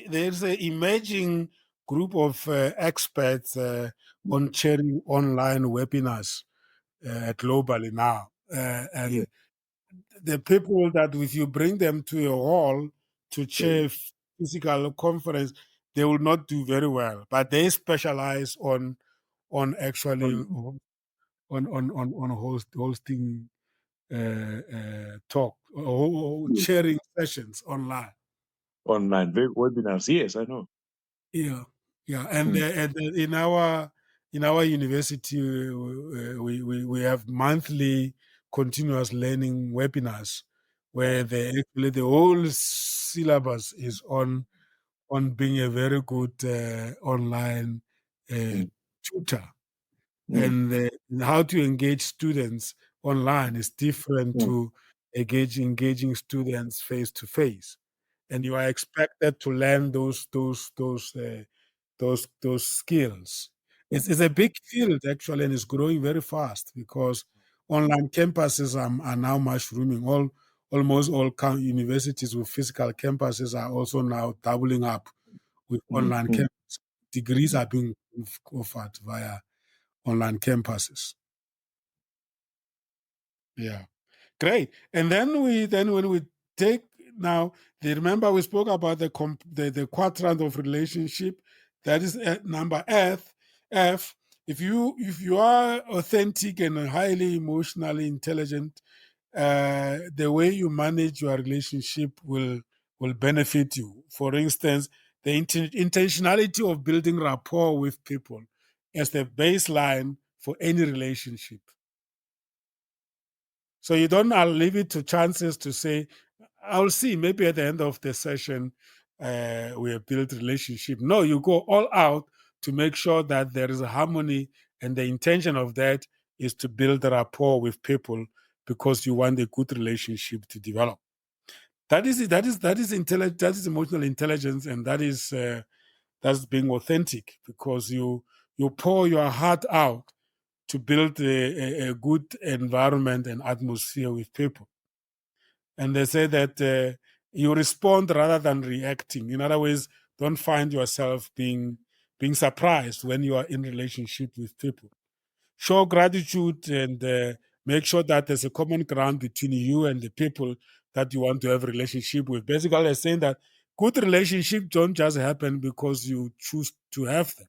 there's an emerging group of experts on chairing online webinars globally now, Yeah. and the people that if you bring them to a hall to chair physical conference, they will not do very well. But they specialize on actually hosting talk or Yeah. sharing sessions online. Online webinars. Yes, I know. Yeah, yeah, and, Mm. in our university we have monthly continuous learning webinars where the whole syllabus is on being a very good online uh, Mm. tutor, Mm. and how to engage students online is different Mm. to engaging students face to face, and you are expected to learn those skills. It's a big field actually, and it's growing very fast because online campuses are now mushrooming. Almost all universities with physical campuses are also now doubling up with Mm. online Mm. campuses. Degrees are being offered via online campuses. Yeah, great. And then when we take now, remember we spoke about the quadrant of relationship. That is number F. If you are authentic and highly emotionally intelligent, the way you manage your relationship will benefit you. For instance, the intentionality of building rapport with people as the baseline for any relationship. So you don't leave it to chances to say, I'll see, maybe at the end of the session, we have built relationship. No, you go all out to make sure that there is a harmony, and the intention of that is to build a rapport with people because you want a good relationship to develop. That is emotional intelligence, and that's being authentic because you pour your heart out to build a good environment and atmosphere with people. And they say that you respond rather than reacting. In other words, don't find yourself being surprised when you are in relationship with people. Show gratitude and make sure that there's a common ground between you and the people that you want to have a relationship with. Basically, they're saying that good relationships don't just happen because you choose to have them,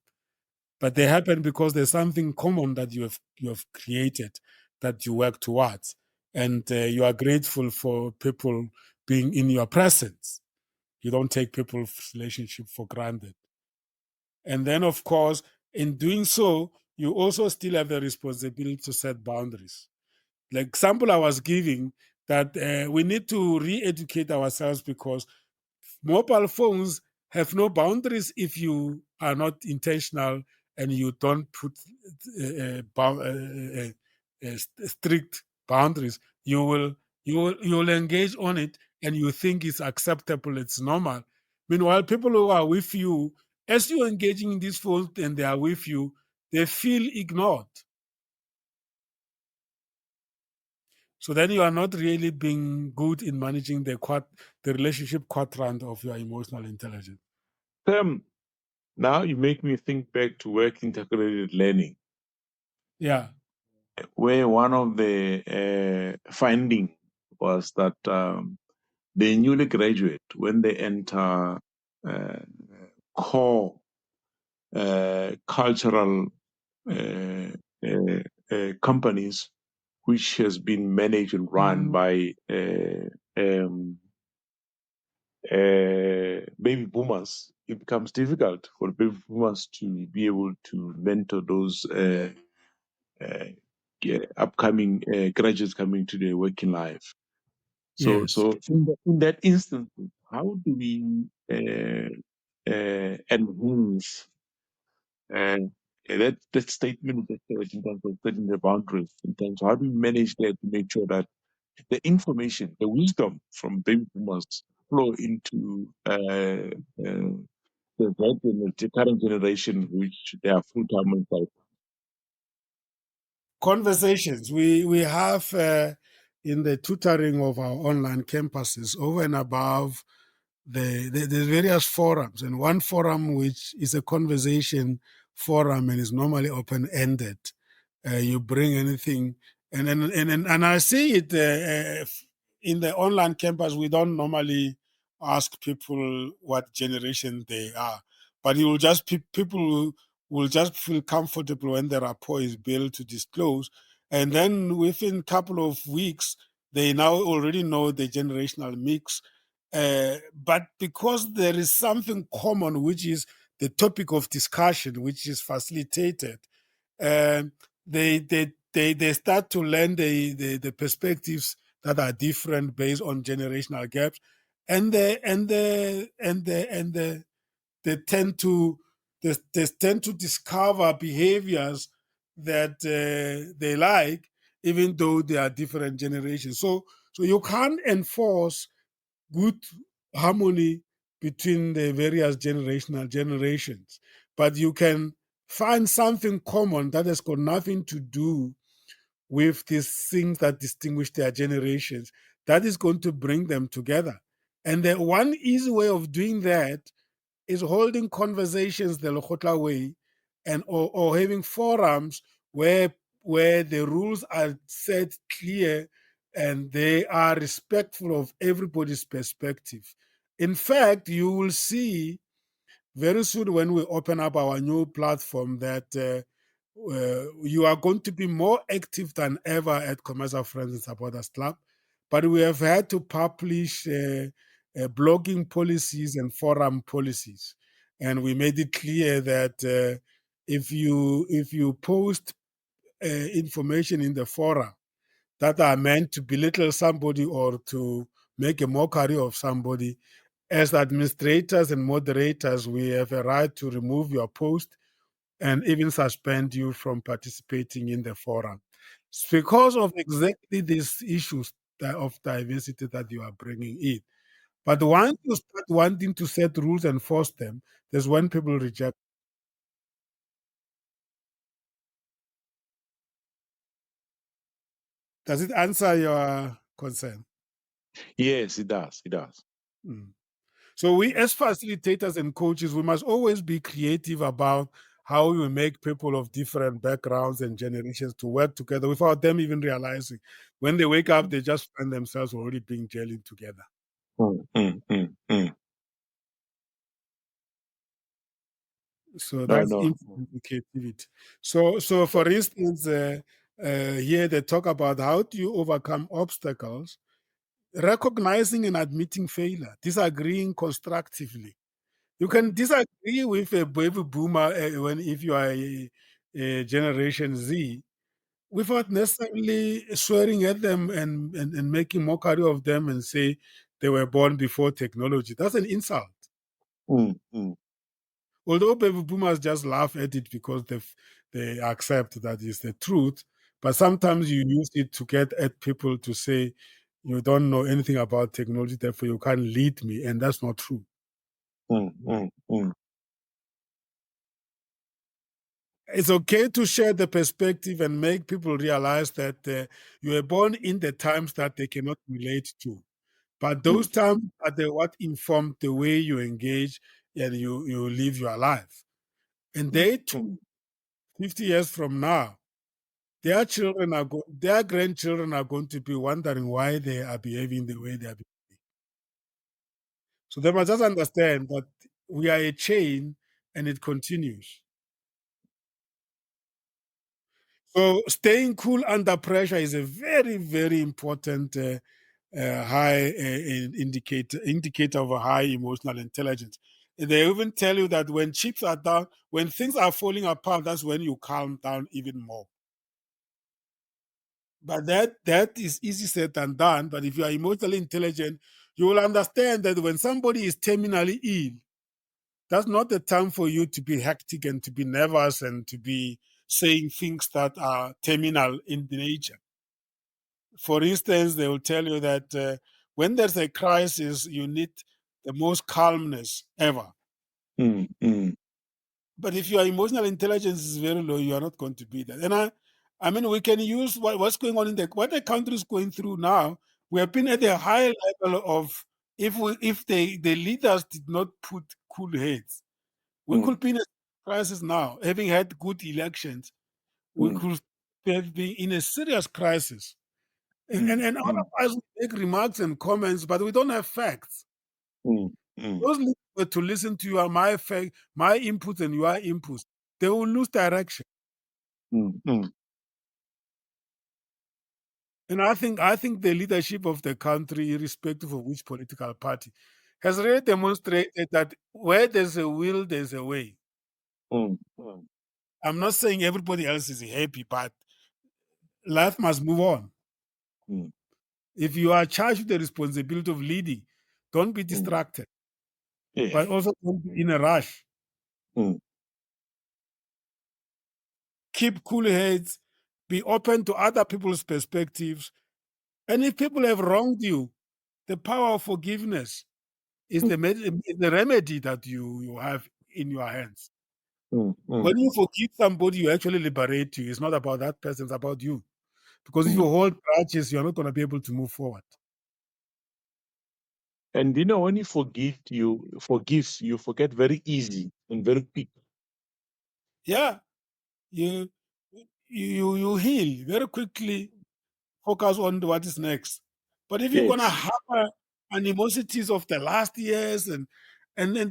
but they happen because there's something common that you have created that you work towards, and you are grateful for people being in your presence. You don't take people's relationship for granted, and then of course in doing so you also still have the responsibility to set boundaries. Like example I was giving, that we need to re-educate ourselves because mobile phones have no boundaries if you are not intentional and you don't put strict boundaries. You will engage on it and you think it's acceptable, it's normal. Meanwhile, people who are with you, as you're engaging in this phone and they are with you, they feel ignored. So then you are not really being good in managing the relationship quadrant of your emotional intelligence. Now you make me think back to work integrated learning, Yeah. where one of the finding was that the newly graduate, when they enter uh, core cultural companies, which has been managed and run by baby boomers, it becomes difficult for baby boomers to be able to mentor those upcoming graduates coming to the working life. So, Yes. so in that instance, how do we enhance that statement that in terms of setting the boundaries, in terms of how do we manage that to make sure that the information, the wisdom from baby boomers flow into the current generation, which they are full time employed. Conversations. We have in the tutoring of our online campuses over and above the various forums, and one forum which is a conversation forum and is normally open-ended. You bring anything, and I see it in the online campus. We don't normally ask people what generation they are, but you will just people will just feel comfortable when the rapport is built to disclose, and then within a couple of weeks they now already know the generational mix. But because there is something common, which is the topic of discussion, which is facilitated, um, they start to learn the perspectives that are different based on generational gaps, and they tend to they tend to discover behaviors that they like, even though they are different generations. So you can't enforce good harmony between the various generations, but you can find something common that has got nothing to do with these things that distinguish their generations. That is going to bring them together. And the one easy way of doing that is holding conversations the Lokotla way, and or having forums where the rules are set clear and they are respectful of everybody's perspective. In fact, you will see very soon when we open up our new platform that you are going to be more active than ever at Commercial Friends and Supporters Club. But we have had to publish blogging policies and forum policies, and we made it clear that if you post information in the forum that are meant to belittle somebody or to make a mockery of somebody, as administrators and moderators, we have a right to remove your post and even suspend you from participating in the forum. It's because of exactly these issues of diversity that you are bringing in. But once you start wanting to set rules and force them, there's when people reject. Does it answer your concern? Yes, it does. It does. Mm. So we, as facilitators and coaches, we must always be creative about how we make people of different backgrounds and generations to work together without them even realizing. When they wake up, they just find themselves already being gelling together. Mm, mm, mm, mm. So No, that's no. infinite creativity. So for instance, here they talk about how do you overcome obstacles, recognizing and admitting failure, disagreeing constructively. You can disagree with a baby boomer when if you are a Generation Z without necessarily swearing at them and making mockery of them and say they were born before technology. That's an insult. Mm, mm, Although baby boomers just laugh at it because they accept that is the truth, but sometimes you use it to get at people to say you don't know anything about technology, therefore you can't lead me, and that's not true. mm, mm, mm, It's okay to share the perspective and make people realize that you were born in the times that they cannot relate to. But those mm, times are what inform the way you engage and you live your life. And mm, they too, mm, 50 years from now, their grandchildren are going to be wondering why they are behaving the way they are behaving. So they must just understand that we are a chain and it continues. So staying cool under pressure is a very, very important high indicator of a high emotional intelligence. They even tell you that when chips are down, when things are falling apart, that's when you calm down even more. But that is easy said than done. But if you are emotionally intelligent, you will understand that when somebody is terminally ill, that's not the time for you to be hectic and to be nervous and to be saying things that are terminal in nature. For instance, they will tell you that when there's a crisis, you need the most calmness ever. mm, mm. But if your emotional intelligence is very low, you are not going to be that. And I mean, we can use what's going on in what the country is going through now. We have been at a high level of if the leaders did not put cool heads, we mm, could be in a crisis now. Having had good elections, we mm, could have been in a serious crisis. mm, And all mm, of us make remarks and comments, but we don't have facts. mm, mm, Those leaders were to listen to my inputs and your inputs. They will lose direction. mm, mm, And I think the leadership of the country, irrespective of which political party, has really demonstrated that where there's a will, there's a way. mm, mm, I'm not saying everybody else is happy, but life must move on. mm, If you are charged with the responsibility of leading, don't be mm. distracted, Yes. but also don't be in a rush. Mm, Keep cool heads, be open to other people's perspectives. And if people have wronged you, the power of forgiveness is mm, the remedy that you have in your hands. mm, mm, When you forgive somebody, you actually liberate you. It's not about that person, it's about you. Because if you mm. hold grudges, you're not going to be able to move forward. And when you you forget very easy and very quick. Yeah, you you heal very quickly, focus on what is next. But if you're going to Yes. harbor animosities of the last years and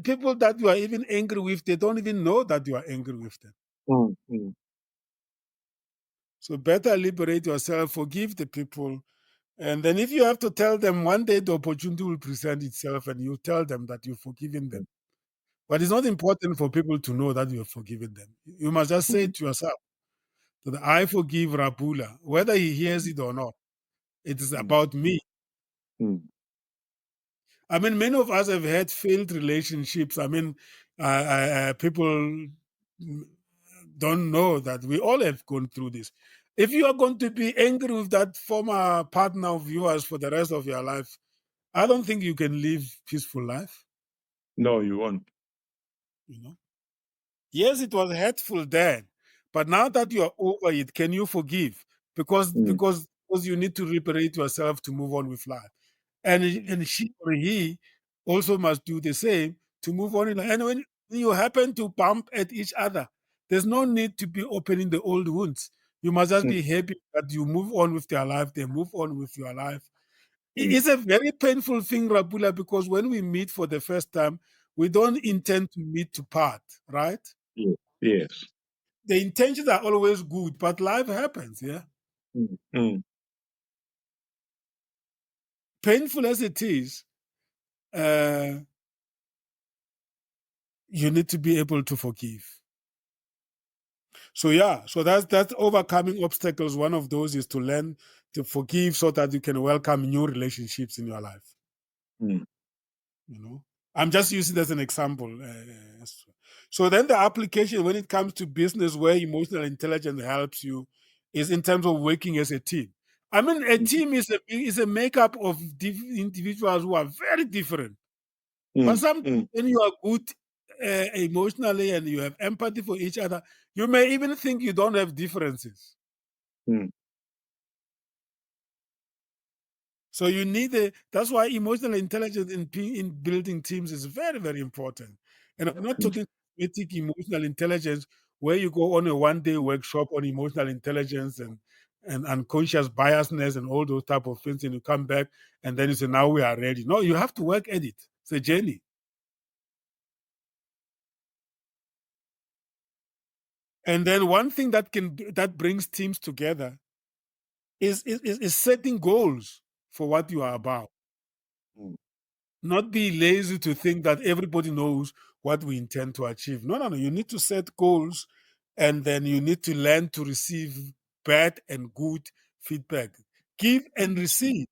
people that you are even angry with, they don't even know that you are angry with them. Mm, mm, So better liberate yourself, forgive the people. And then if you have to tell them one day the opportunity will present itself and you tell them that you've forgiven them. But it's not important for people to know that you have forgiven them. You must just say mm, it to yourself that I forgive Rapula, whether he hears it or not. It is mm, about me. mm, I mean, many of us have had failed relationships. I mean, people don't know that we all have gone through this. If you are going to be angry with that former partner of yours for the rest of your life, I don't think you can live peaceful life. No, you won't. You know. Yes, it was hurtful then, but now that you are over it, can you forgive? Because Mm, because because you need to liberate yourself to move on with life. And mm, and she or he also must do the same to move on in life. And when you happen to bump at each other, there's no need to be opening the old wounds. You must just mm, be happy that you move on with their life, they move on with your life. mm. It's a very painful thing, Rabula, because when we meet for the first time, we don't intend to meet to part, right? Yes. Yes. The intentions are always good, but life happens, yeah? Mm, mm, Painful as it is, uh, you need to be able to forgive. So yeah, so that's overcoming obstacles. One of those is to learn to forgive so that you can welcome new relationships in your life. mm, You know, I'm just using it as an example. So then the application when it comes to business where emotional intelligence helps you is in terms of working as a team. I mean, a mm, team is a makeup of individuals who are very different. But mm, sometimes mm, when you are good emotionally and you have empathy for each other, you may even think you don't have differences. mm, So you need that's why emotional intelligence in building teams is very, very important. And I'm not mm, talking cosmetic emotional intelligence where you go on a one-day workshop on emotional intelligence and unconscious biasness and all those type of things, and you come back and then you say, now we are ready. No, you have to work at it. It's a journey. And then one thing that brings teams together is setting goals for what you are about. mm, Not be lazy to think that everybody knows what we intend to achieve. No, no, no. You need to set goals and then you need to learn to receive bad and good feedback. Give and receive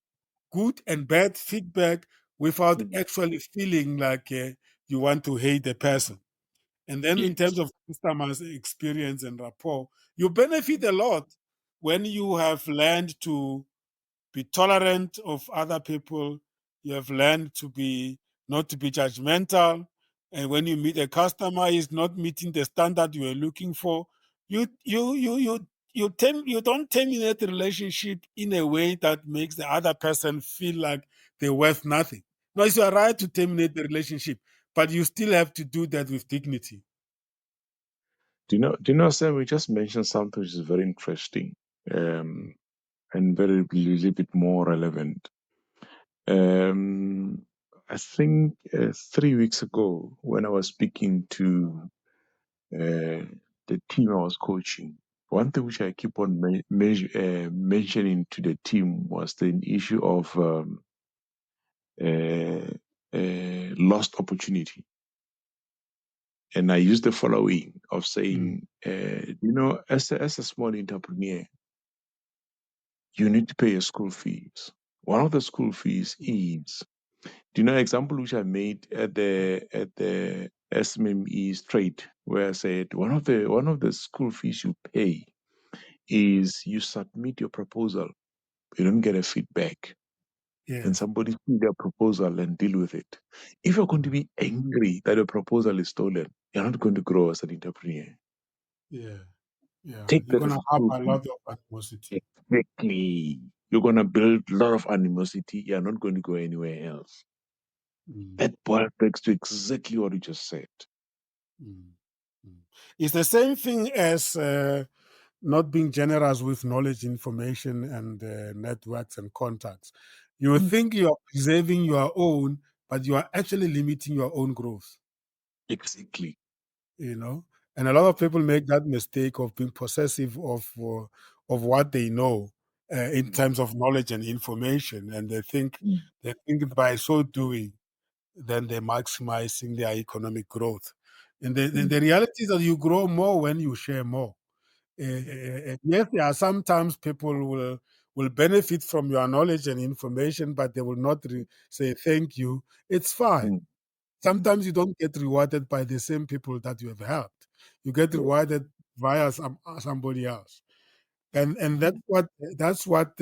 good and bad feedback without mm. actually feeling like you want to hate the person. And then, in Yes. terms of customers' experience and rapport, you benefit a lot when you have learned to be tolerant of other people. You have learned to be not to be judgmental. And when you meet a customer is not meeting the standard you are looking for, you you you you you don't terminate the relationship in a way that makes the other person feel like they're worth nothing. No, it's your right to terminate the relationship, but you still have to do that with dignity. Sam, we just mentioned something which is very interesting, and very little bit more relevant. I think 3 weeks ago, when I was speaking to the team I was coaching, one thing which I keep on mentioning to the team was the issue of lost opportunity. And I used the following of saying, as a small entrepreneur, you need to pay your school fees. One of the school fees is, example which I made at the SMME straight, where I said one of the school fees you pay is you submit your proposal, you don't get a feedback, and Yes. somebody see their proposal and deal with it. If you're going to be angry that your proposal is stolen, you're not going to grow as an entrepreneur. Yeah. Yeah. Take You're that gonna as a have school a fee. lot of animosity. Exactly. You're going to build a lot of animosity. You're not going to go anywhere else. Mm, That boils back to exactly what you just said. mm, mm. It's the same thing as not being generous with knowledge, information, and networks and contacts. You think you are preserving your own, but you are actually limiting your own growth. Exactly. And a lot of people make that mistake of being possessive of what they know in Mm, terms of knowledge and information, and they think mm, by so doing, then they're maximizing their economic growth. And mm, the reality is that you grow more when you share more. Yes, there are sometimes people will benefit from your knowledge and information, but they will not say thank you. It's fine. mm, mm. Sometimes you don't get rewarded by the same people that you have helped. You get Yes. rewarded via somebody else, and that's what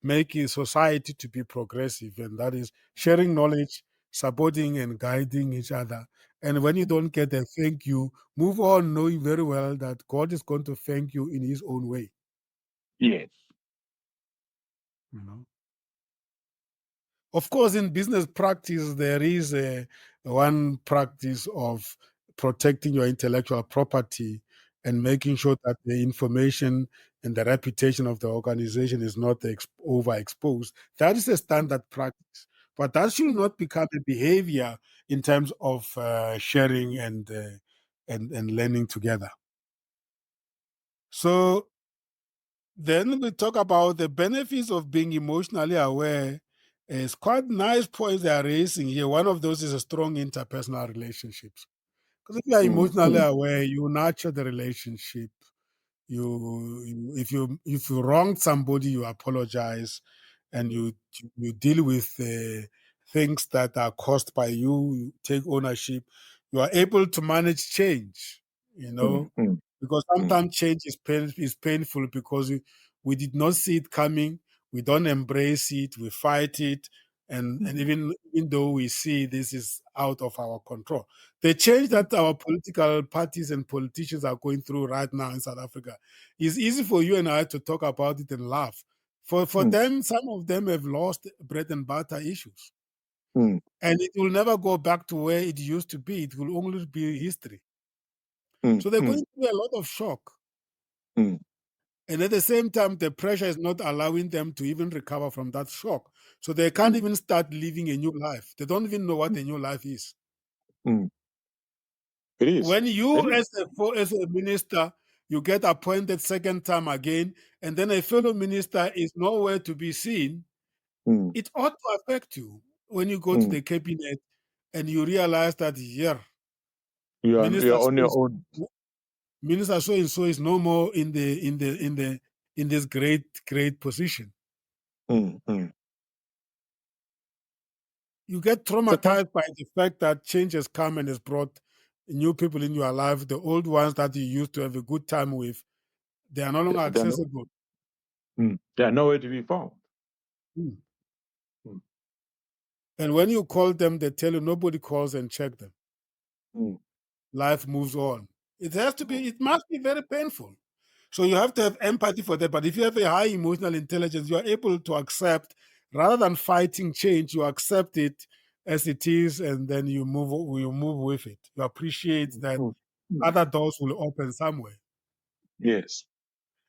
makes a society to be progressive, and that is sharing knowledge, supporting and guiding each other. And when you don't get a thank you, move on, knowing very well that God is going to thank you in His own way. Yes. You know. Of course, in business practice, there is one practice of protecting your intellectual property and making sure that the information and the reputation of the organization is not overexposed. That is a standard practice, but that should not become a behavior in terms of sharing and learning together. So then we talk about the benefits of being emotionally aware. It's quite nice points they are raising here. One of those is a strong interpersonal relationships. Because if you are Mm, emotionally aware, you nurture the relationship. If you wronged somebody, you apologize, and you deal with things that are caused by you. You take ownership. You are able to manage change. You mm, know, mm, because mm, sometimes change is painful because we did not see it coming. We don't embrace it. We fight it, and mm, even though we see this is out of our control, the change mm, that our political parties and politicians are going through right now in South Africa is easy for you and I to talk about it and laugh. For mm, them, some of them have lost bread and butter issues, mm, and it will never go back to where it used to be. It will only be history. mm, So they're mm, going through a lot of shock. mm, And at the same time, the pressure is not allowing them to even recover from that shock. So they can't mm, even start living a new life. They don't even know what mm, a new life is. mm. It is. When It you, is. as a minister, you get appointed second time again, and then a fellow minister is nowhere to be seen, Mm, it ought to affect you when you go to mm. the cabinet and you realize that, yeah, You're minister so on your own. minister so and so is no more in this great position. Mm, mm. You get So come. traumatized by the fact that change has come and has brought new people in your life. The old ones that you used to have a good time with, they are no longer They're no, accessible. they're nowhere to be found. Mm. Mm, And when you call them, they tell you nobody calls and check them. mm, Life moves on. It mm, must be very painful. So you have to have empathy for that. But if you have a high emotional intelligence, you are able to accept, rather than fighting change, you accept it as it is, and then you move with it. You appreciate that Mm. Mm. other doors will open somewhere. Yes.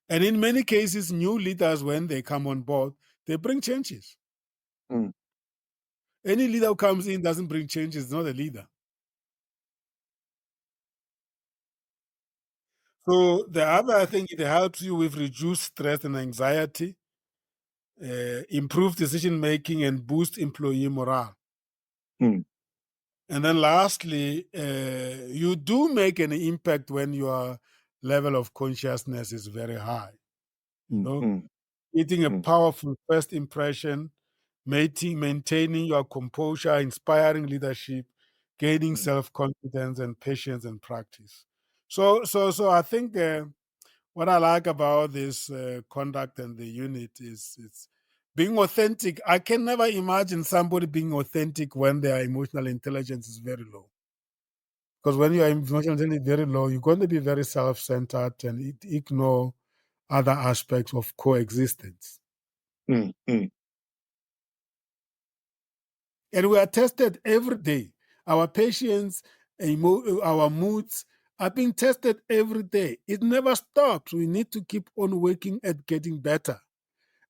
And in many cases, new leaders, when they come on board, they bring changes. Mm. Any leader who comes in doesn't bring changes, is not a leader. So the other thing, it helps you with reduced stress and anxiety, improve decision making, and boost employee morale. Mm. And then lastly, you do make an impact when your level of consciousness is very high. You Mm. know, Mm. creating a Mm. powerful first impression, maintaining your composure, inspiring leadership, gaining Mm. self-confidence and patience and practice. So I think what I like about this conduct and the unit is it's being authentic. I can never imagine somebody being authentic when their emotional intelligence is very low. Because when your emotional intelligence is very low, you're going to be very self-centered and ignore other aspects of coexistence. Mm. Mm. And we are tested every day. Our patience, our moods are being tested every day. It never stops. We need to keep on working at getting better.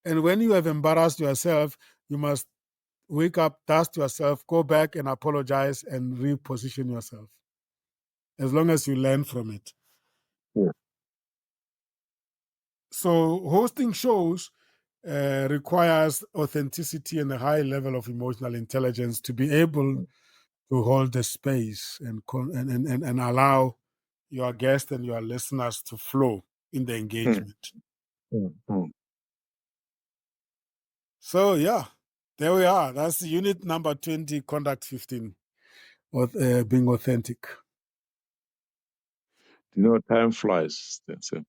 And when you have embarrassed yourself, you must wake up, dust yourself, go back and apologize and reposition yourself, as long as you learn from it. Yeah. So hosting shows requires authenticity and a high level of emotional intelligence to be able to hold the space and allow your guests and your listeners to flow in the Mm. engagement. Mm. Mm. So yeah, there we are. That's unit number 20, conduct 15, being authentic. You know, time flies. That's it.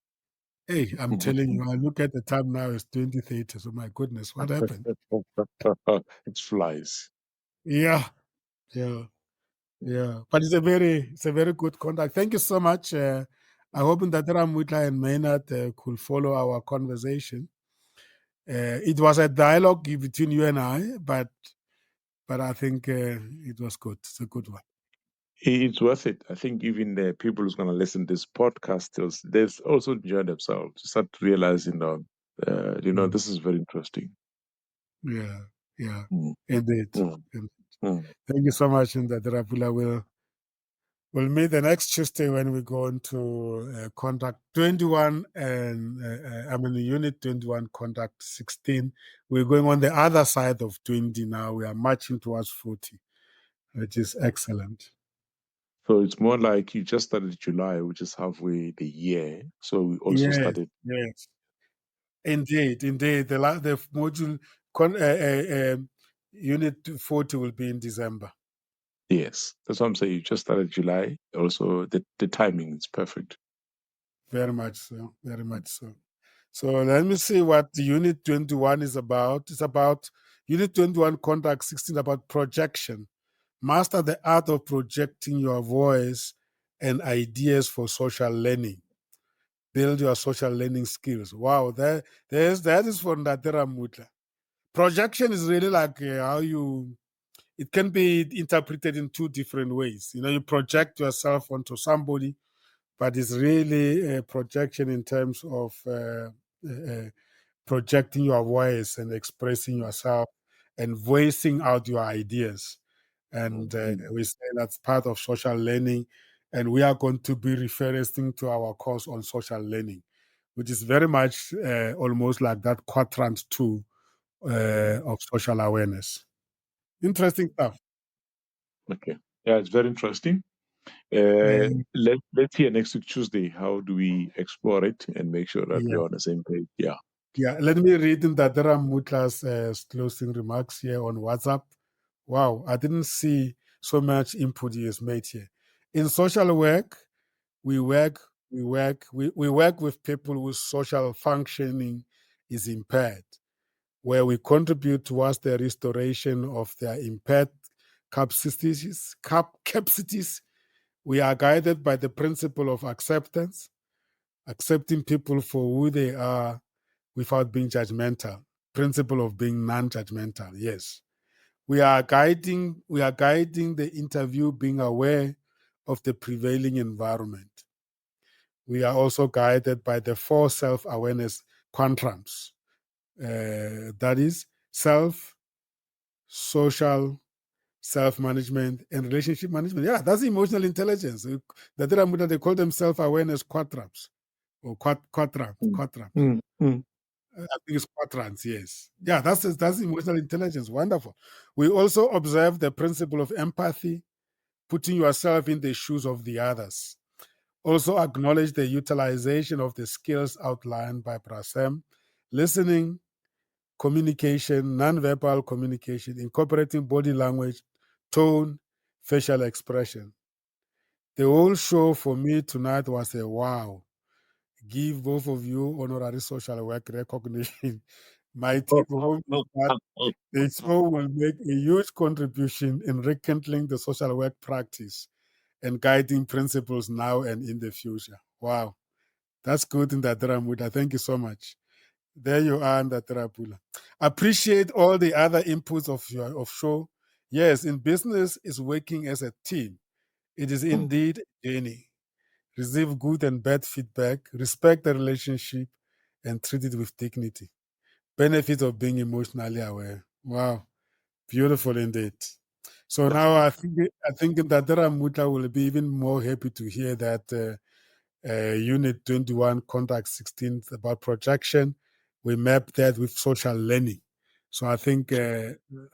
Hey, I'm telling you, I look at the time now, it's 2030. So my goodness, what happened? It flies. Yeah, yeah. Yeah, but it's a very good contact. Thank you so much. I hope that Ramutla and Maynard could follow our conversation. It was a dialogue between you and I, but I think it was good. It's a good one. It's worth it. I think even the people who's going to listen to this podcast, they've also enjoyed themselves. Start realizing, this is very interesting. Yeah, yeah, Mm. indeed. Mm. Mm. Thank you so much, and that Rapula will meet the next Tuesday when we go into contact 21 and unit 21, contact 16. We're going on the other side of 20 now. We are marching towards 40, which is excellent. So it's more like you just started July, which is halfway the year. So we also started. Yes, indeed. The module unit 40 will be in December. Yes, that's what I'm saying. You just started July. Also, the timing is perfect. Very much so. Very much so. So let me see what the Unit 21 is about. It's about Unit 21, Contact 16, about projection. Master the art of projecting your voice and ideas for social learning. Build your social learning skills. Wow, that is from Ndatera Mutla. Projection is really like it can be interpreted in two different ways. You project yourself onto somebody, but it's really a projection in terms of projecting your voice and expressing yourself and voicing out your ideas. And we say that's part of social learning. And we are going to be referring to our course on social learning, which is very much almost like that quadrant 2 of social awareness. Interesting stuff. Okay. Yeah, it's very interesting. Uh, Let's hear next week Tuesday. How do we explore it and make sure that yeah. we're on the same page? Yeah. Yeah, let me read in Dadara Mutla's closing remarks here on WhatsApp. Wow, I didn't see so much input he has made here. In social work, we work with people whose social functioning is impaired, where we contribute towards the restoration of their impaired capacities. We are guided by the principle of acceptance. accepting people for who they are without being judgmental. Principle of being non-judgmental. Yes. We are guiding the interview, being aware of the prevailing environment. We are also guided by the 4 self-awareness quadrants. That is self, social, self-management, and relationship management. Yeah, that's emotional intelligence. The Dhamma, they call them self-awareness quadrants or quadrants. I think it's quadrants, yes. Yeah, that's emotional intelligence. Wonderful. We also observe the principle of empathy, putting yourself in the shoes of the others. Also acknowledge the utilization of the skills outlined by Prasem, listening, communication, nonverbal communication, incorporating body language, tone, facial expression. The whole show for me tonight was a wow. Give both of you honorary social work recognition. My take home is that the show will make a huge contribution in rekindling the social work practice and guiding principles now and in the future. Wow. That's good in that Muda. Thank you so much. There you are, Ndatrapula. Appreciate all the other inputs of your show. Yes, in business is working as a team. It is indeed a journey. Receive good and bad feedback, respect the relationship, and treat it with dignity. Benefit of being emotionally aware. Wow, beautiful indeed. So now I think Ndadera Muta will be even more happy to hear that Unit 21, Contact 16 about projection. We map that with social learning. So I think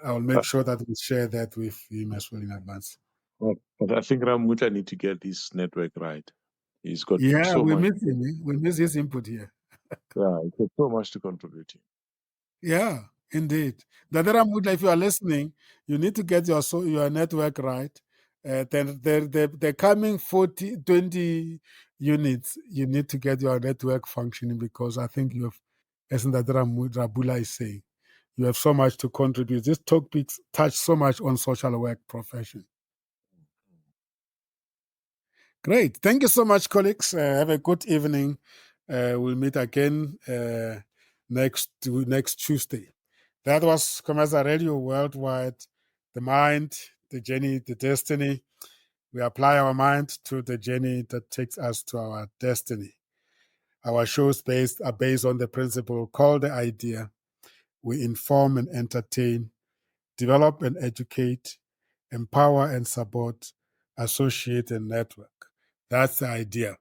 I'll make sure that we share that with him as well in advance. But I think Ramuta need to get this network right. He's got Yeah, so we much. miss him. We miss his input here. Yeah, he's got so much to contribute. Yeah, indeed. Dadara Muda, if you are listening, you need to get your network right. Then the coming 20 units, you need to get your network functioning because I think you have, as Dadara Rabula is saying, you have so much to contribute. These topics touch so much on social work profession. Great. Thank you so much, colleagues. Have a good evening. We'll meet again next Tuesday. That was Commercial Radio Worldwide. The mind, the journey, the destiny. We apply our mind to the journey that takes us to our destiny. Our shows are based on the principle called the idea. We inform and entertain, develop and educate, empower and support, associate and network. That's the idea.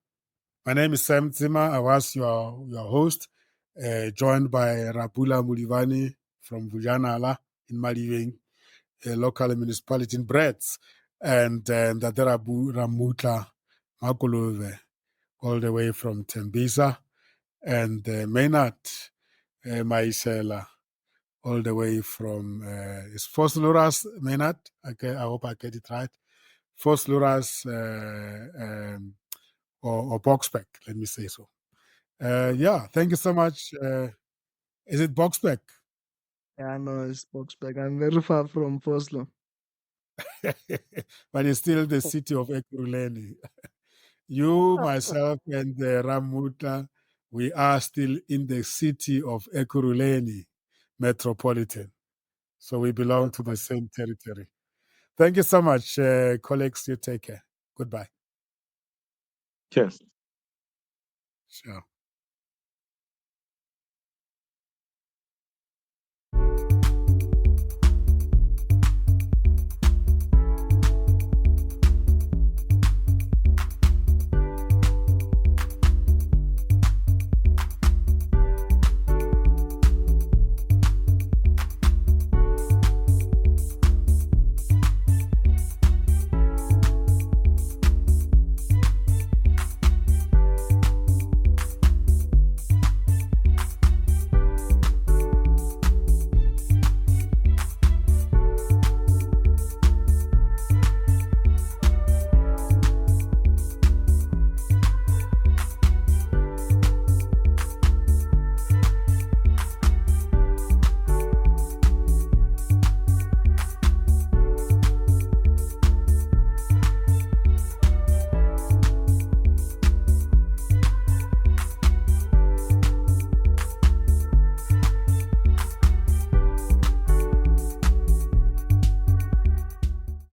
My name is Sam Zimmer. I was your host, joined by Rapula Mulivani from Vujanala in Maliwing, a local municipality in Brets, and Ndaderabu Ramutla Makulove, all the way from Tembisa, and Maynard Maisela, all the way from is Fosluras Maynard. Okay, I hope I get it right. Fosluras or Boxbeck, let me say so. Yeah, thank you so much. Is it Boxbeck? Yeah, no, it's Boxback. I'm very far from Foslo. But it's still the city of Ekurhuleni. You, myself, and Ramuta, we are still in the city of Ekurhuleni metropolitan. So we belong to the same territory. Thank you so much, colleagues. You take care. Goodbye. Yes. Sure.